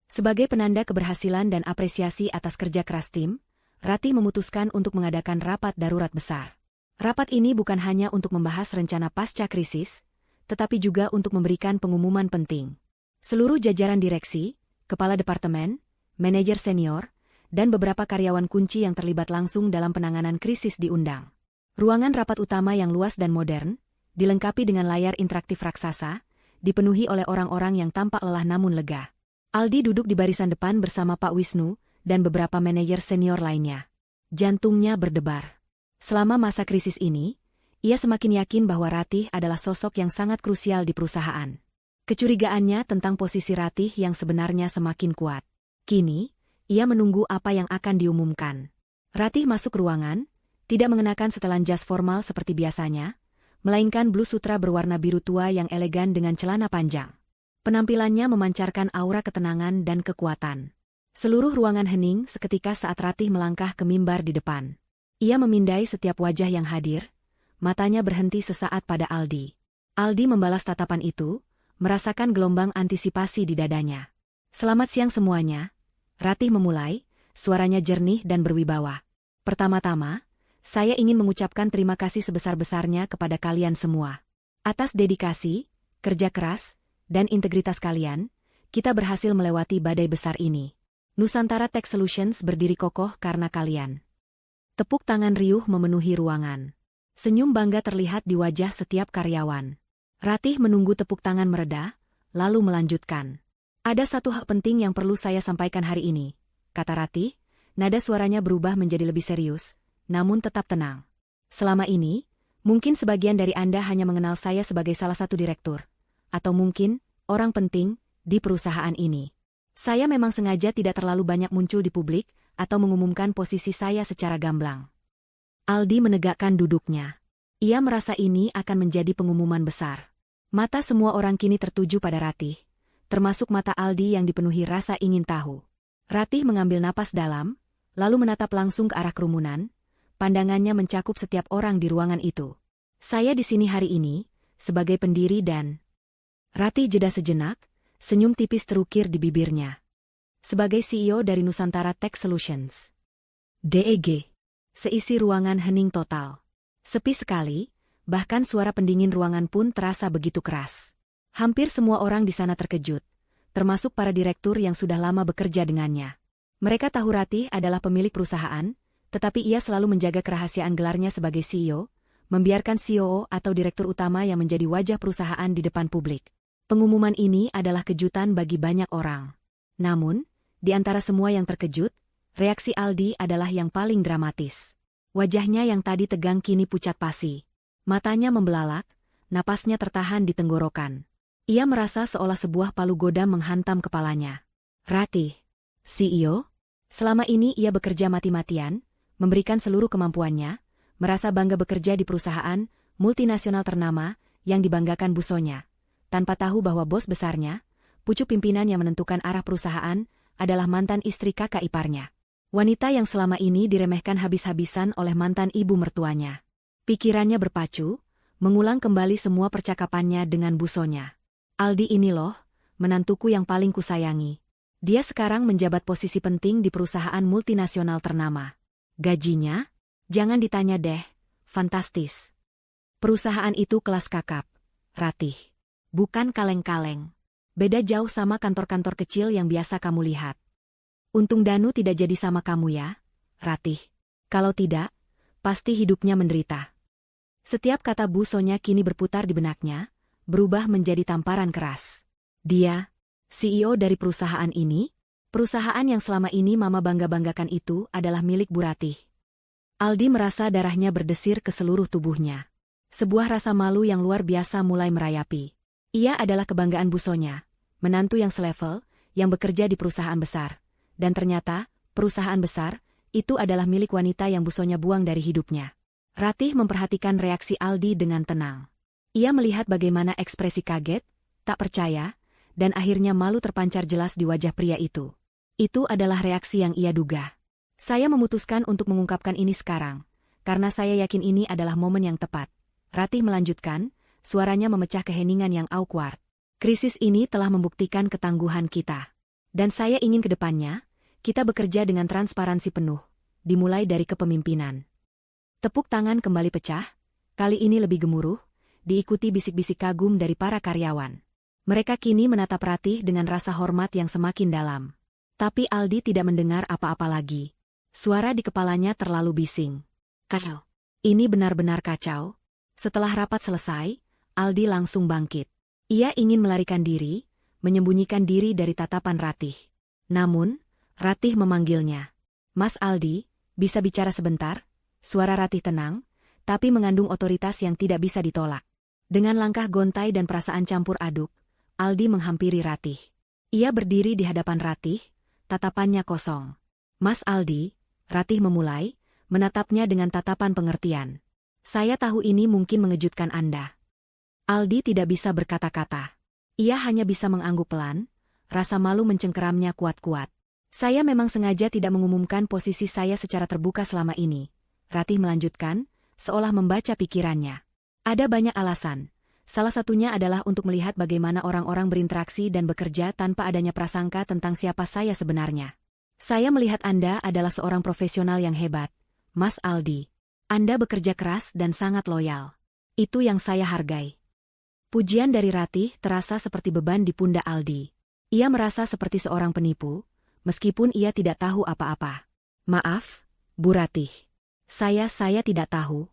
Sebagai penanda keberhasilan dan apresiasi atas kerja keras tim, Ratih memutuskan untuk mengadakan rapat darurat besar. Rapat ini bukan hanya untuk membahas rencana pasca krisis, tetapi juga untuk memberikan pengumuman penting. Seluruh jajaran direksi, kepala departemen, manajer senior, dan beberapa karyawan kunci yang terlibat langsung dalam penanganan krisis diundang. Ruangan rapat utama yang luas dan modern, dilengkapi dengan layar interaktif raksasa, dipenuhi oleh orang-orang yang tampak lelah namun lega. Aldi duduk di barisan depan bersama Pak Wisnu dan beberapa manajer senior lainnya. Jantungnya berdebar. Selama masa krisis ini, ia semakin yakin bahwa Ratih adalah sosok yang sangat krusial di perusahaan. Kecurigaannya tentang posisi Ratih yang sebenarnya semakin kuat. Kini, ia menunggu apa yang akan diumumkan. Ratih masuk ruangan, tidak mengenakan setelan jas formal seperti biasanya, melainkan blus sutra berwarna biru tua yang elegan dengan celana panjang. Penampilannya memancarkan aura ketenangan dan kekuatan. Seluruh ruangan hening seketika saat Ratih melangkah ke mimbar di depan. Ia memindai setiap wajah yang hadir, matanya berhenti sesaat pada Aldi. Aldi membalas tatapan itu, merasakan gelombang antisipasi di dadanya. Selamat siang semuanya, Ratih memulai, suaranya jernih dan berwibawa. Pertama-tama, Saya ingin mengucapkan terima kasih sebesar-besarnya kepada kalian semua. Atas dedikasi, kerja keras, dan integritas kalian, kita berhasil melewati badai besar ini. Nusantara Tech Solutions berdiri kokoh karena kalian. Tepuk tangan riuh memenuhi ruangan. Senyum bangga terlihat di wajah setiap karyawan. Ratih menunggu tepuk tangan mereda, lalu melanjutkan. Ada satu hal penting yang perlu saya sampaikan hari ini, kata Ratih. Nada suaranya berubah menjadi lebih serius, namun tetap tenang. Selama ini, mungkin sebagian dari Anda hanya mengenal saya sebagai salah satu direktur, atau mungkin orang penting di perusahaan ini. Saya memang sengaja tidak terlalu banyak muncul di publik atau mengumumkan posisi saya secara gamblang. Aldi menegakkan duduknya. Ia merasa ini akan menjadi pengumuman besar. Mata semua orang kini tertuju pada Ratih, termasuk mata Aldi yang dipenuhi rasa ingin tahu. Ratih mengambil napas dalam, lalu menatap langsung ke arah kerumunan. Pandangannya mencakup setiap orang di ruangan itu. Saya di sini hari ini, sebagai pendiri dan... Ratih jeda sejenak, senyum tipis terukir di bibirnya. Sebagai CEO dari Nusantara Tech Solutions. DEG. Seisi ruangan hening total. Sepi sekali, bahkan suara pendingin ruangan pun terasa begitu keras. Hampir semua orang di sana terkejut, termasuk para direktur yang sudah lama bekerja dengannya. Mereka tahu Ratih adalah pemilik perusahaan, tetapi ia selalu menjaga kerahasiaan gelarnya sebagai CEO, membiarkan COO atau direktur utama yang menjadi wajah perusahaan di depan publik. Pengumuman ini adalah kejutan bagi banyak orang. Namun, di antara semua yang terkejut, reaksi Aldi adalah yang paling dramatis. Wajahnya yang tadi tegang kini pucat pasi. Matanya membelalak, napasnya tertahan di tenggorokan. Ia merasa seolah sebuah palu godam menghantam kepalanya. Ratih, CEO? Selama ini ia bekerja mati-matian, memberikan seluruh kemampuannya, merasa bangga bekerja di perusahaan multinasional ternama yang dibanggakan busonya, tanpa tahu bahwa bos besarnya, pucuk pimpinan yang menentukan arah perusahaan, adalah mantan istri kakak iparnya. Wanita yang selama ini diremehkan habis-habisan oleh mantan ibu mertuanya. Pikirannya berpacu, mengulang kembali semua percakapannya dengan busonya. Aldi ini loh, menantuku yang paling kusayangi. Dia sekarang menjabat posisi penting di perusahaan multinasional ternama. Gajinya? Jangan ditanya deh, fantastis. Perusahaan itu kelas kakap, Ratih. Bukan kaleng-kaleng. Beda jauh sama kantor-kantor kecil yang biasa kamu lihat. Untung Danu tidak jadi sama kamu ya, Ratih. Kalau tidak, pasti hidupnya menderita. Setiap kata busonya kini berputar di benaknya, berubah menjadi tamparan keras. Dia, CEO dari perusahaan ini, perusahaan yang selama ini Mama bangga-banggakan itu adalah milik Bu Ratih. Aldi merasa darahnya berdesir ke seluruh tubuhnya. Sebuah rasa malu yang luar biasa mulai merayapi. Ia adalah kebanggaan busonya, menantu yang selevel, yang bekerja di perusahaan besar. Dan ternyata, perusahaan besar, itu adalah milik wanita yang busonya buang dari hidupnya. Ratih memperhatikan reaksi Aldi dengan tenang. Ia melihat bagaimana ekspresi kaget, tak percaya, dan akhirnya malu terpancar jelas di wajah pria itu. Itu adalah reaksi yang ia duga. Saya memutuskan untuk mengungkapkan ini sekarang, karena saya yakin ini adalah momen yang tepat. Ratih melanjutkan, suaranya memecah keheningan yang awkward. Krisis ini telah membuktikan ketangguhan kita. Dan saya ingin ke depannya, kita bekerja dengan transparansi penuh, dimulai dari kepemimpinan. Tepuk tangan kembali pecah, kali ini lebih gemuruh, diikuti bisik-bisik kagum dari para karyawan. Mereka kini menatap Ratih dengan rasa hormat yang semakin dalam. Tapi Aldi tidak mendengar apa-apa lagi. Suara di kepalanya terlalu bising. Kacau. Ini benar-benar kacau. Setelah rapat selesai, Aldi langsung bangkit. Ia ingin melarikan diri, menyembunyikan diri dari tatapan Ratih. Namun, Ratih memanggilnya. Mas Aldi, bisa bicara sebentar? Suara Ratih tenang, tapi mengandung otoritas yang tidak bisa ditolak. Dengan langkah gontai dan perasaan campur aduk, Aldi menghampiri Ratih. Ia berdiri di hadapan Ratih, tatapannya kosong. Mas Aldi, Ratih memulai, menatapnya dengan tatapan pengertian. Saya tahu ini mungkin mengejutkan Anda. Aldi tidak bisa berkata-kata. Ia hanya bisa mengangguk pelan, rasa malu mencengkeramnya kuat-kuat. Saya memang sengaja tidak mengumumkan posisi saya secara terbuka selama ini. Ratih melanjutkan, seolah membaca pikirannya. Ada banyak alasan. Salah satunya adalah untuk melihat bagaimana orang-orang berinteraksi dan bekerja tanpa adanya prasangka tentang siapa saya sebenarnya. Saya melihat Anda adalah seorang profesional yang hebat, Mas Aldi. Anda bekerja keras dan sangat loyal. Itu yang saya hargai. Pujian dari Ratih terasa seperti beban di pundak Aldi. Ia merasa seperti seorang penipu, meskipun ia tidak tahu apa-apa. Maaf, Bu Ratih. Saya tidak tahu.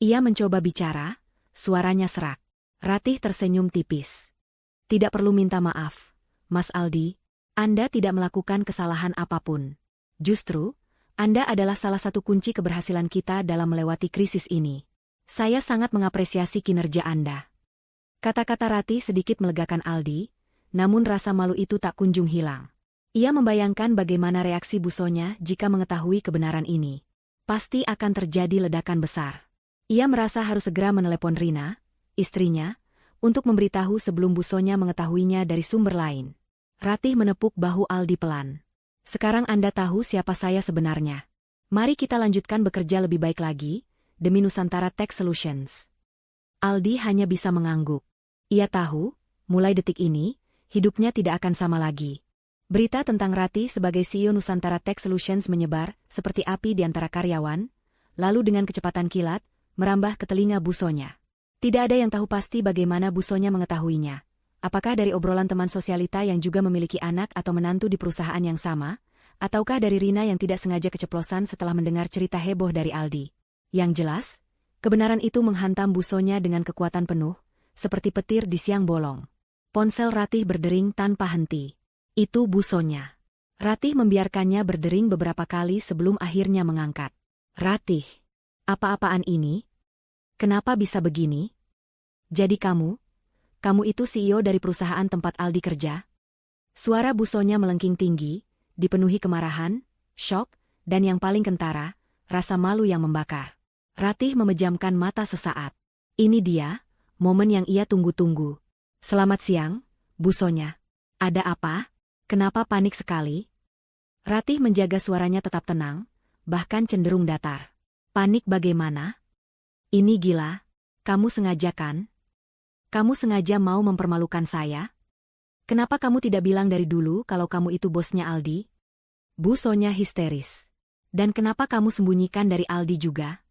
Ia mencoba bicara, suaranya serak. Ratih tersenyum tipis. Tidak perlu minta maaf, Mas Aldi. Anda tidak melakukan kesalahan apapun. Justru, Anda adalah salah satu kunci keberhasilan kita dalam melewati krisis ini. Saya sangat mengapresiasi kinerja Anda. Kata-kata Ratih sedikit melegakan Aldi, namun rasa malu itu tak kunjung hilang. Ia membayangkan bagaimana reaksi Busonya jika mengetahui kebenaran ini. Pasti akan terjadi ledakan besar. Ia merasa harus segera menelepon Rina, istrinya, untuk memberitahu sebelum Busonya mengetahuinya dari sumber lain. Ratih menepuk bahu Aldi pelan. Sekarang Anda tahu siapa saya sebenarnya. Mari kita lanjutkan bekerja lebih baik lagi, demi Nusantara Tech Solutions. Aldi hanya bisa mengangguk. Ia tahu, mulai detik ini, hidupnya tidak akan sama lagi. Berita tentang Ratih sebagai CEO Nusantara Tech Solutions menyebar seperti api di antara karyawan, lalu dengan kecepatan kilat, merambah ke telinga Busonya. Tidak ada yang tahu pasti bagaimana Busonya mengetahuinya. Apakah dari obrolan teman sosialita yang juga memiliki anak atau menantu di perusahaan yang sama, ataukah dari Rina yang tidak sengaja keceplosan setelah mendengar cerita heboh dari Aldi. Yang jelas, kebenaran itu menghantam Busonya dengan kekuatan penuh, seperti petir di siang bolong. Ponsel Ratih berdering tanpa henti. Itu Busonya. Ratih membiarkannya berdering beberapa kali sebelum akhirnya mengangkat. Ratih, apa-apaan ini? Kenapa bisa begini? Jadi kamu itu CEO dari perusahaan tempat Aldi kerja? Suara Busonya melengking tinggi, dipenuhi kemarahan, syok, dan yang paling kentara, rasa malu yang membakar. Ratih memejamkan mata sesaat. Ini dia, momen yang ia tunggu-tunggu. Selamat siang, Busonya. Ada apa? Kenapa panik sekali? Ratih menjaga suaranya tetap tenang, bahkan cenderung datar. Panik bagaimana? Ini gila. Kamu sengaja kan? Kamu sengaja mau mempermalukan saya? Kenapa kamu tidak bilang dari dulu kalau kamu itu bosnya Aldi? Busonya histeris. Dan kenapa kamu sembunyikan dari Aldi juga?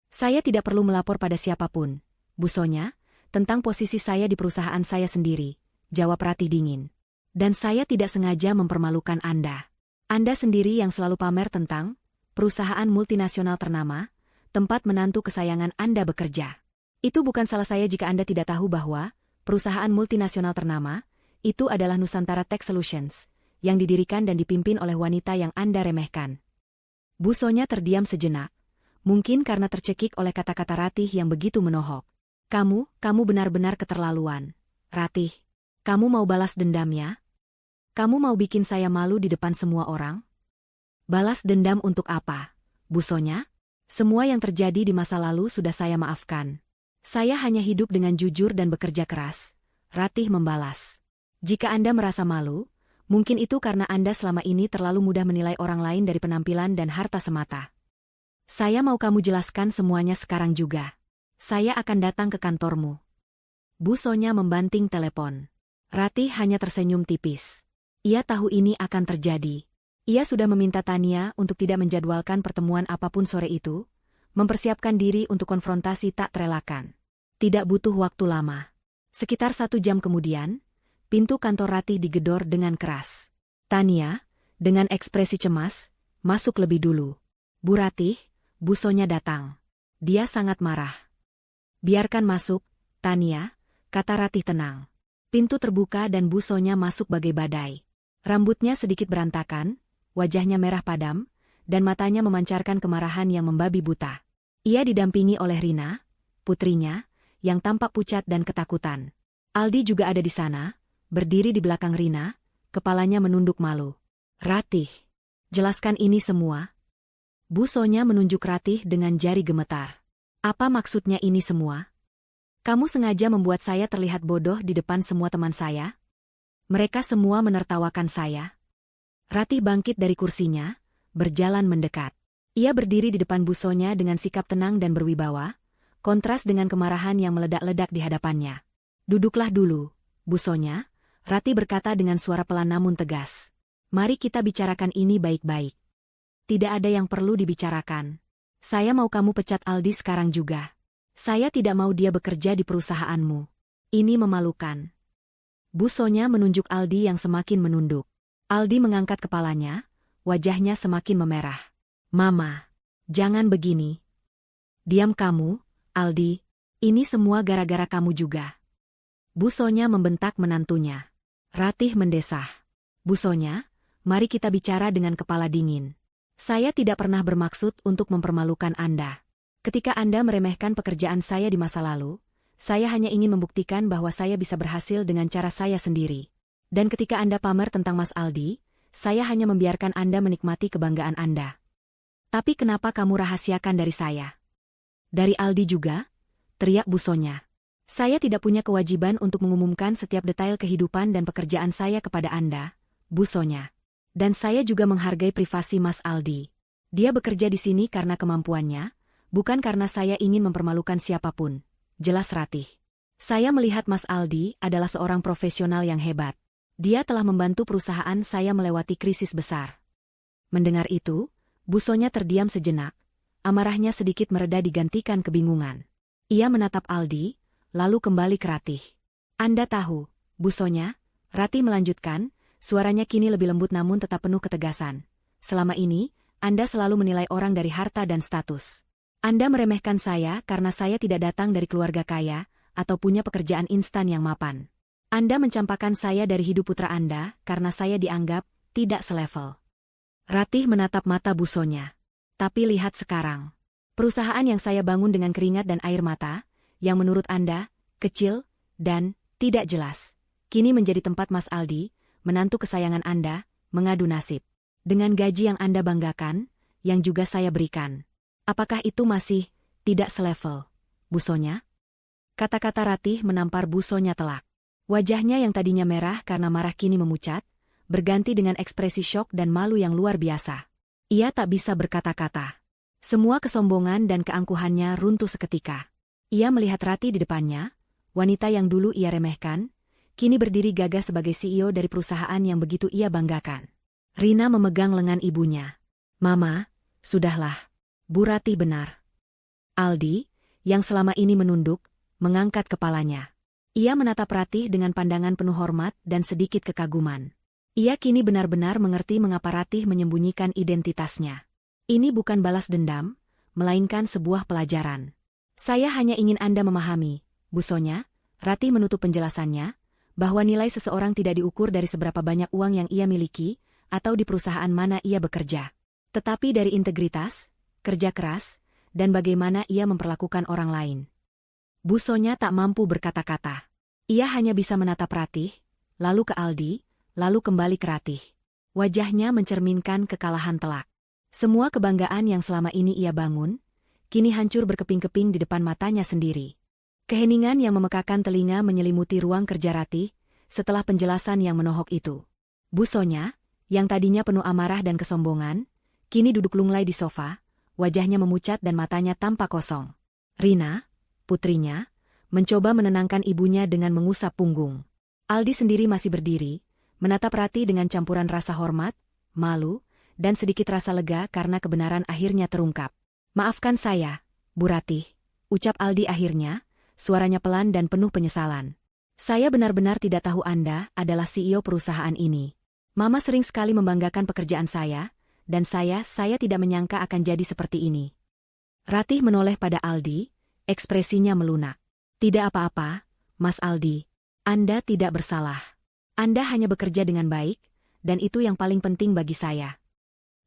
Saya tidak perlu melapor pada siapapun, Busonya, tentang posisi saya di perusahaan saya sendiri, jawab Ratih dingin. Dan saya tidak sengaja mempermalukan Anda. Anda sendiri yang selalu pamer tentang perusahaan multinasional ternama, tempat menantu kesayangan Anda bekerja. Itu bukan salah saya jika Anda tidak tahu bahwa perusahaan multinasional ternama itu adalah Nusantara Tech Solutions, yang didirikan dan dipimpin oleh wanita yang Anda remehkan. Busonya terdiam sejenak, mungkin karena tercekik oleh kata-kata Ratih yang begitu menohok. Kamu benar-benar keterlaluan. Ratih, kamu mau balas dendam ya? Kamu mau bikin saya malu di depan semua orang? Balas dendam untuk apa, Busonya? Semua yang terjadi di masa lalu sudah saya maafkan. Saya hanya hidup dengan jujur dan bekerja keras, Ratih membalas. Jika Anda merasa malu, mungkin itu karena Anda selama ini terlalu mudah menilai orang lain dari penampilan dan harta semata. Saya mau kamu jelaskan semuanya sekarang juga. Saya akan datang ke kantormu. Busonya membanting telepon. Ratih hanya tersenyum tipis. Ia tahu ini akan terjadi. Ia sudah meminta Tania untuk tidak menjadwalkan pertemuan apapun sore itu, mempersiapkan diri untuk konfrontasi tak terelakkan. Tidak butuh waktu lama. Sekitar 1 jam kemudian, pintu kantor Ratih digedor dengan keras. Tania, dengan ekspresi cemas, masuk lebih dulu. Bu Ratih, Busonya datang. Dia sangat marah. Biarkan masuk, Tania, kata Ratih tenang. Pintu terbuka dan Busonya masuk bagai badai. Rambutnya sedikit berantakan, wajahnya merah padam, dan matanya memancarkan kemarahan yang membabi buta. Ia didampingi oleh Rina, putrinya, yang tampak pucat dan ketakutan. Aldi juga ada di sana, berdiri di belakang Rina, kepalanya menunduk malu. Ratih, jelaskan ini semua. Busonya menunjuk Ratih dengan jari gemetar. Apa maksudnya ini semua? Kamu sengaja membuat saya terlihat bodoh di depan semua teman saya? Mereka semua menertawakan saya. Ratih bangkit dari kursinya, berjalan mendekat. Ia berdiri di depan Busonya dengan sikap tenang dan berwibawa, kontras dengan kemarahan yang meledak-ledak di hadapannya. Duduklah dulu, Busonya, Ratih berkata dengan suara pelan namun tegas. Mari kita bicarakan ini baik-baik. Tidak ada yang perlu dibicarakan. Saya mau kamu pecat Aldi sekarang juga. Saya tidak mau dia bekerja di perusahaanmu. Ini memalukan. Bu Sonya menunjuk Aldi yang semakin menunduk. Aldi mengangkat kepalanya, wajahnya semakin memerah. Mama, jangan begini. Diam kamu, Aldi. Ini semua gara-gara kamu juga. Bu Sonya membentak menantunya. Ratih mendesah. Bu Sonya, mari kita bicara dengan kepala dingin. Saya tidak pernah bermaksud untuk mempermalukan Anda. Ketika Anda meremehkan pekerjaan saya di masa lalu, saya hanya ingin membuktikan bahwa saya bisa berhasil dengan cara saya sendiri. Dan ketika Anda pamer tentang Mas Aldi, saya hanya membiarkan Anda menikmati kebanggaan Anda. Tapi kenapa kamu rahasiakan dari saya? Dari Aldi juga? Teriak Bu Sonya. Saya tidak punya kewajiban untuk mengumumkan setiap detail kehidupan dan pekerjaan saya kepada Anda, Bu Sonya. Dan saya juga menghargai privasi Mas Aldi. Dia bekerja di sini karena kemampuannya, bukan karena saya ingin mempermalukan siapapun. Jelas Ratih. Saya melihat Mas Aldi adalah seorang profesional yang hebat. Dia telah membantu perusahaan saya melewati krisis besar. Mendengar itu, Bu Sonya terdiam sejenak. Amarahnya sedikit mereda digantikan kebingungan. Ia menatap Aldi, lalu kembali ke Ratih. Anda tahu, Bu Sonya, Ratih melanjutkan, suaranya kini lebih lembut namun tetap penuh ketegasan. Selama ini, Anda selalu menilai orang dari harta dan status. Anda meremehkan saya karena saya tidak datang dari keluarga kaya, atau punya pekerjaan instan yang mapan. Anda mencampakkan saya dari hidup putra Anda karena saya dianggap tidak selevel. Ratih menatap mata Bu Sonya. Tapi lihat sekarang. Perusahaan yang saya bangun dengan keringat dan air mata, yang menurut Anda, kecil, dan tidak jelas, kini menjadi tempat Mas Aldi, menantu kesayangan Anda, mengadu nasib. Dengan gaji yang Anda banggakan, yang juga saya berikan. Apakah itu masih tidak selevel, Bu Sonya? Kata-kata Ratih menampar Bu Sonya telak. Wajahnya yang tadinya merah karena marah kini memucat, berganti dengan ekspresi syok dan malu yang luar biasa. Ia tak bisa berkata-kata. Semua kesombongan dan keangkuhannya runtuh seketika. Ia melihat Ratih di depannya, wanita yang dulu ia remehkan, kini berdiri gagah sebagai CEO dari perusahaan yang begitu ia banggakan. Rina memegang lengan ibunya. Mama, sudahlah. Bu Ratih benar. Aldi, yang selama ini menunduk, mengangkat kepalanya. Ia menatap Ratih dengan pandangan penuh hormat dan sedikit kekaguman. Ia kini benar-benar mengerti mengapa Ratih menyembunyikan identitasnya. Ini bukan balas dendam, melainkan sebuah pelajaran. Saya hanya ingin Anda memahami, Bu Sonya, Ratih menutup penjelasannya, bahwa nilai seseorang tidak diukur dari seberapa banyak uang yang ia miliki, atau di perusahaan mana ia bekerja. Tetapi dari integritas, kerja keras, dan bagaimana ia memperlakukan orang lain. Bu Sonya tak mampu berkata-kata. Ia hanya bisa menatap Ratih, lalu ke Aldi, lalu kembali ke Ratih. Wajahnya mencerminkan kekalahan telak. Semua kebanggaan yang selama ini ia bangun, kini hancur berkeping-keping di depan matanya sendiri. Keheningan yang memekakan telinga menyelimuti ruang kerja Ratih, setelah penjelasan yang menohok itu. Bu Sonya, yang tadinya penuh amarah dan kesombongan, kini duduk lunglai di sofa, wajahnya memucat dan matanya tampak kosong. Rina, putrinya, mencoba menenangkan ibunya dengan mengusap punggung. Aldi sendiri masih berdiri, menatap Ratih dengan campuran rasa hormat, malu, dan sedikit rasa lega karena kebenaran akhirnya terungkap. Maafkan saya, Bu Ratih, ucap Aldi akhirnya, suaranya pelan dan penuh penyesalan. Saya benar-benar tidak tahu Anda adalah CEO perusahaan ini. Mama sering sekali membanggakan pekerjaan saya, dan saya tidak menyangka akan jadi seperti ini. Ratih menoleh pada Aldi, ekspresinya melunak. Tidak apa-apa, Mas Aldi. Anda tidak bersalah. Anda hanya bekerja dengan baik, dan itu yang paling penting bagi saya.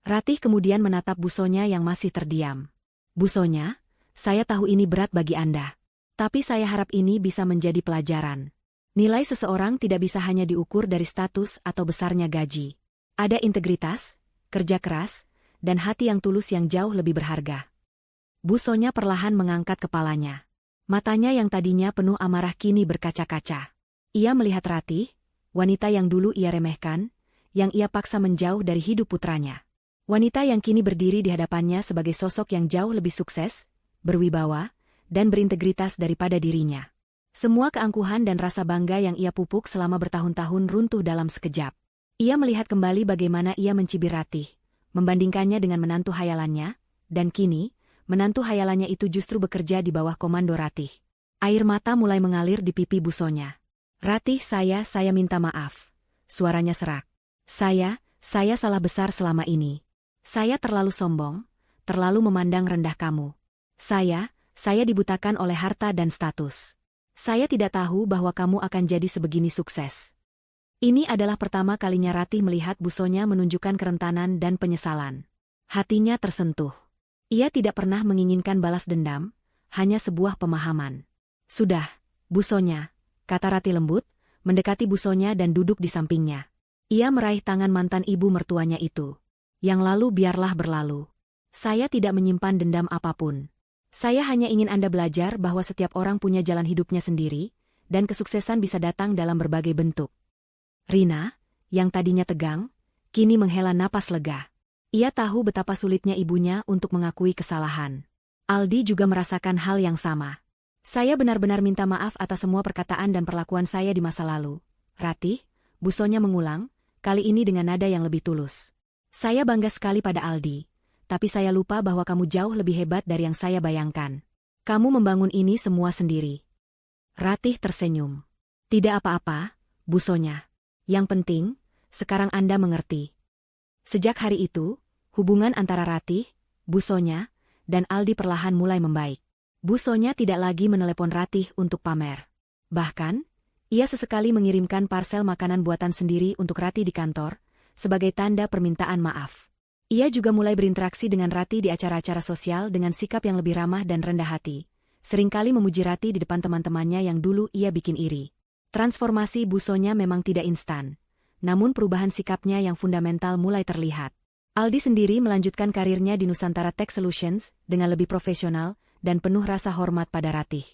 Ratih kemudian menatap Bu Sonya yang masih terdiam. Bu Sonya, saya tahu ini berat bagi Anda. Tapi saya harap ini bisa menjadi pelajaran. Nilai seseorang tidak bisa hanya diukur dari status atau besarnya gaji. Ada integritas, kerja keras, dan hati yang tulus yang jauh lebih berharga. Bu Sonya perlahan mengangkat kepalanya. Matanya yang tadinya penuh amarah kini berkaca-kaca. Ia melihat Ratih, wanita yang dulu ia remehkan, yang ia paksa menjauh dari hidup putranya. Wanita yang kini berdiri di hadapannya sebagai sosok yang jauh lebih sukses, berwibawa, dan berintegritas daripada dirinya. Semua keangkuhan dan rasa bangga yang ia pupuk selama bertahun-tahun runtuh dalam sekejap. Ia melihat kembali bagaimana ia mencibir Ratih, membandingkannya dengan menantu hayalannya, dan kini, menantu hayalannya itu justru bekerja di bawah komando Ratih. Air mata mulai mengalir di pipi Busonya. "Ratih, saya minta maaf." Suaranya serak. Saya salah besar selama ini. Saya terlalu sombong, terlalu memandang rendah kamu. Saya dibutakan oleh harta dan status. Saya tidak tahu bahwa kamu akan jadi sebegini sukses." Ini adalah pertama kalinya Ratih melihat Busonya menunjukkan kerentanan dan penyesalan. Hatinya tersentuh. Ia tidak pernah menginginkan balas dendam, hanya sebuah pemahaman. "Sudah, Busonya," kata Ratih lembut, mendekati Busonya dan duduk di sampingnya. Ia meraih tangan mantan ibu mertuanya itu. "Yang lalu biarlah berlalu. Saya tidak menyimpan dendam apapun. Saya hanya ingin Anda belajar bahwa setiap orang punya jalan hidupnya sendiri, dan kesuksesan bisa datang dalam berbagai bentuk." Rina, yang tadinya tegang, kini menghela napas lega. Ia tahu betapa sulitnya ibunya untuk mengakui kesalahan. Aldi juga merasakan hal yang sama. "Saya benar-benar minta maaf atas semua perkataan dan perlakuan saya di masa lalu, Ratih," Busonya mengulang, kali ini dengan nada yang lebih tulus. "Saya bangga sekali pada Aldi, tapi saya lupa bahwa kamu jauh lebih hebat dari yang saya bayangkan. Kamu membangun ini semua sendiri." Ratih tersenyum. "Tidak apa-apa, Busonya. Yang penting, sekarang Anda mengerti." Sejak hari itu, hubungan antara Ratih, Busonya, dan Aldi perlahan mulai membaik. Busonya tidak lagi menelepon Ratih untuk pamer. Bahkan, ia sesekali mengirimkan parsel makanan buatan sendiri untuk Ratih di kantor, sebagai tanda permintaan maaf. Ia juga mulai berinteraksi dengan Ratih di acara-acara sosial dengan sikap yang lebih ramah dan rendah hati, seringkali memuji Ratih di depan teman-temannya yang dulu ia bikin iri. Transformasi Busonya memang tidak instan, namun perubahan sikapnya yang fundamental mulai terlihat. Aldi sendiri melanjutkan karirnya di Nusantara Tech Solutions dengan lebih profesional dan penuh rasa hormat pada Ratih.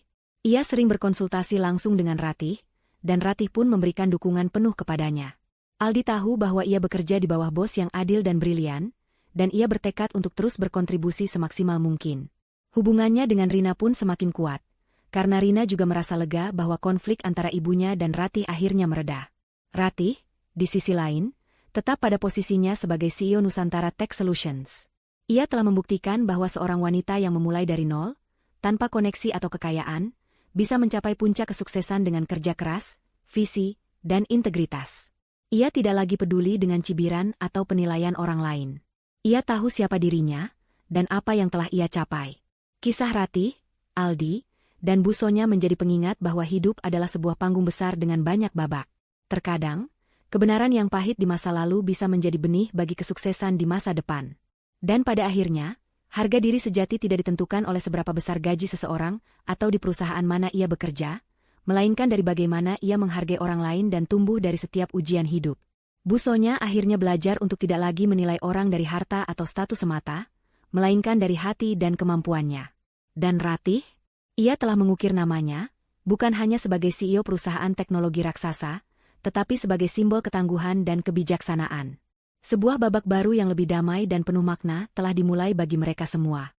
Ia sering berkonsultasi langsung dengan Ratih, dan Ratih pun memberikan dukungan penuh kepadanya. Aldi tahu bahwa ia bekerja di bawah bos yang adil dan brilian, dan ia bertekad untuk terus berkontribusi semaksimal mungkin. Hubungannya dengan Rina pun semakin kuat, karena Rina juga merasa lega bahwa konflik antara ibunya dan Ratih akhirnya mereda. Ratih, di sisi lain, tetap pada posisinya sebagai CEO Nusantara Tech Solutions. Ia telah membuktikan bahwa seorang wanita yang memulai dari nol, tanpa koneksi atau kekayaan, bisa mencapai puncak kesuksesan dengan kerja keras, visi, dan integritas. Ia tidak lagi peduli dengan cibiran atau penilaian orang lain. Ia tahu siapa dirinya, dan apa yang telah ia capai. Kisah Ratih, Aldi, dan Busonya menjadi pengingat bahwa hidup adalah sebuah panggung besar dengan banyak babak. Terkadang, kebenaran yang pahit di masa lalu bisa menjadi benih bagi kesuksesan di masa depan. Dan pada akhirnya, harga diri sejati tidak ditentukan oleh seberapa besar gaji seseorang atau di perusahaan mana ia bekerja, melainkan dari bagaimana ia menghargai orang lain dan tumbuh dari setiap ujian hidup. Busonya akhirnya belajar untuk tidak lagi menilai orang dari harta atau status semata, melainkan dari hati dan kemampuannya. Dan Ratih, ia telah mengukir namanya, bukan hanya sebagai CEO perusahaan teknologi raksasa, tetapi sebagai simbol ketangguhan dan kebijaksanaan. Sebuah babak baru yang lebih damai dan penuh makna telah dimulai bagi mereka semua.